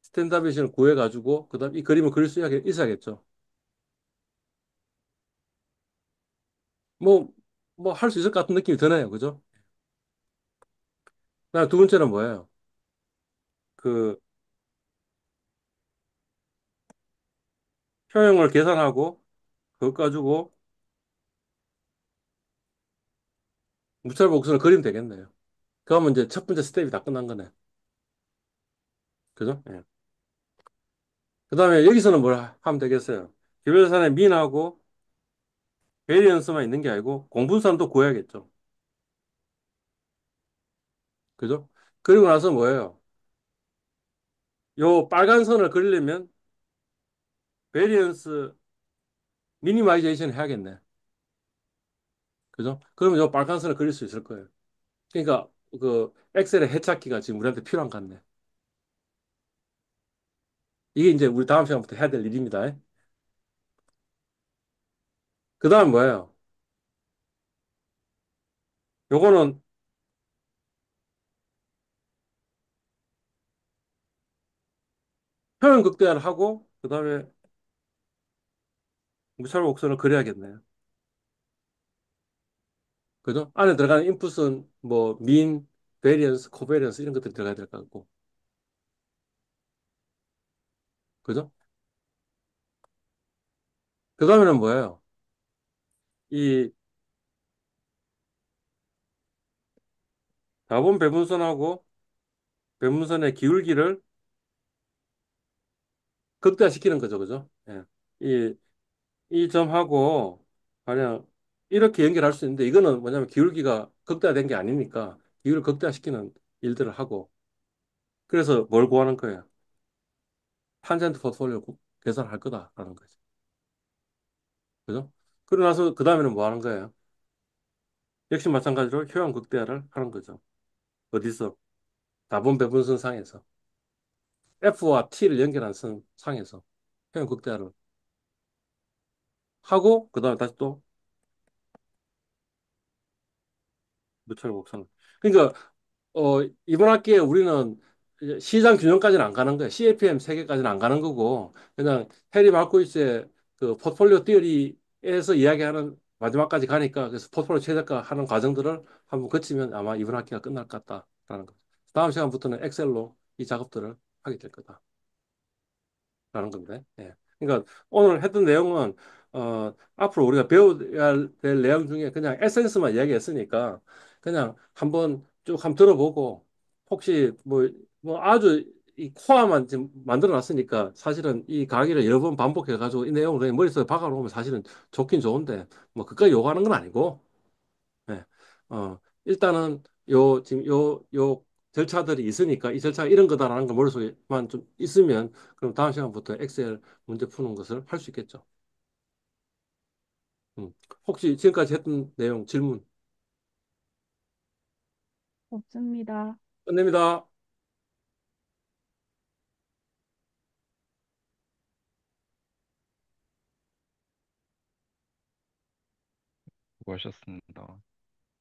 스탠다드비션을 구해가지고 그다음 이 그림을 그릴 수 있어야겠죠. 뭐 뭐 할 수 있을 것 같은 느낌이 드네요. 그죠? 그다음 두 번째는 뭐예요? 그 효용을 계산하고 그것 가지고 무찰 복선을 그리면 되겠네요. 그러면 이제 첫 번째 스텝이 다 끝난 거네. 그죠? 예. 그다음에 여기서는 뭘 하면 되겠어요? 개별 자산의 민하고 베리언스만 있는 게 아니고 공분산도 구해야겠죠. 그죠? 그리고 나서 뭐예요? 요 빨간 선을 그리려면 베리언스 미니마이제이션 해야겠네. 그죠? 그러면 요 빨간 선을 그릴 수 있을 거예요. 그러니까 그 엑셀의 해찾기가 지금 우리한테 필요한 것 같네. 이게 이제 우리 다음 시간부터 해야 될 일입니다. 그 다음 뭐예요? 요거는 표현 극대화를 하고 그 다음에 무찰 곡선을 그려야겠네요. 그죠? 안에 들어가는 인풋은 뭐 민, 베리언스, 코베리언스 이런 것들이 들어가야 될 것 같고. 그죠? 그 다음에는 뭐예요? 이 자본 배분선하고 배분선의 기울기를 극대화시키는 거죠. 그죠? 예. 이, 이 점하고 그냥 이렇게 연결할 수 있는데 이거는 뭐냐면 기울기가 극대화된 게 아니니까 기울을 극대화시키는 일들을 하고 그래서 뭘 구하는 거예요? 탄젠트 포트폴리오 계산할 거다라는 거죠. 그죠? 그러고 나서 그 다음에는 뭐 하는 거예요? 역시 마찬가지로 효용 극대화를 하는 거죠. 어디서? 자본 배분선 상에서. F와 T를 연결한 선 상에서. 평형 극대화를 하고, 그 다음에 다시 또 무차별 곡선. 그러니까, 이번 학기에 우리는 이제 시장 균형까지는 안 가는 거예요. CAPM 세개까지는 안 가는 거고, 그냥 해리 마르코이츠의 그 포트폴리오 티어리에서 이야기하는 마지막까지 가니까, 그래서 포트폴리오 최저가 하는 과정들을 한번 거치면 아마 이번 학기가 끝날 것 같다라는 거죠. 다음 시간부터는 엑셀로 이 작업들을 하게 될 거다. 라는 건데. 예. 그러니까 오늘 했던 내용은 앞으로 우리가 배워야 될 내용 중에 그냥 에센스만 이야기했으니까 그냥 한번 쭉 한번 들어보고 혹시 뭐 아주 이 코어만 지금 만들어 놨으니까 사실은 이 강의를 여러 번 반복해 가지고 이 내용을 그냥 머릿속에 박아 놓으면 사실은 좋긴 좋은데 뭐 그까지 요구하는 건 아니고 예. 일단은 지금 요 절차들이 있으니까 이 절차가 이런 거다라는 걸 머릿속에만 좀 있으면 그럼 다음 시간부터 엑셀 문제 푸는 것을 할 수 있겠죠. 음. 혹시 지금까지 했던 내용 질문 없습니다. 끝냅니다. 수고하셨습니다.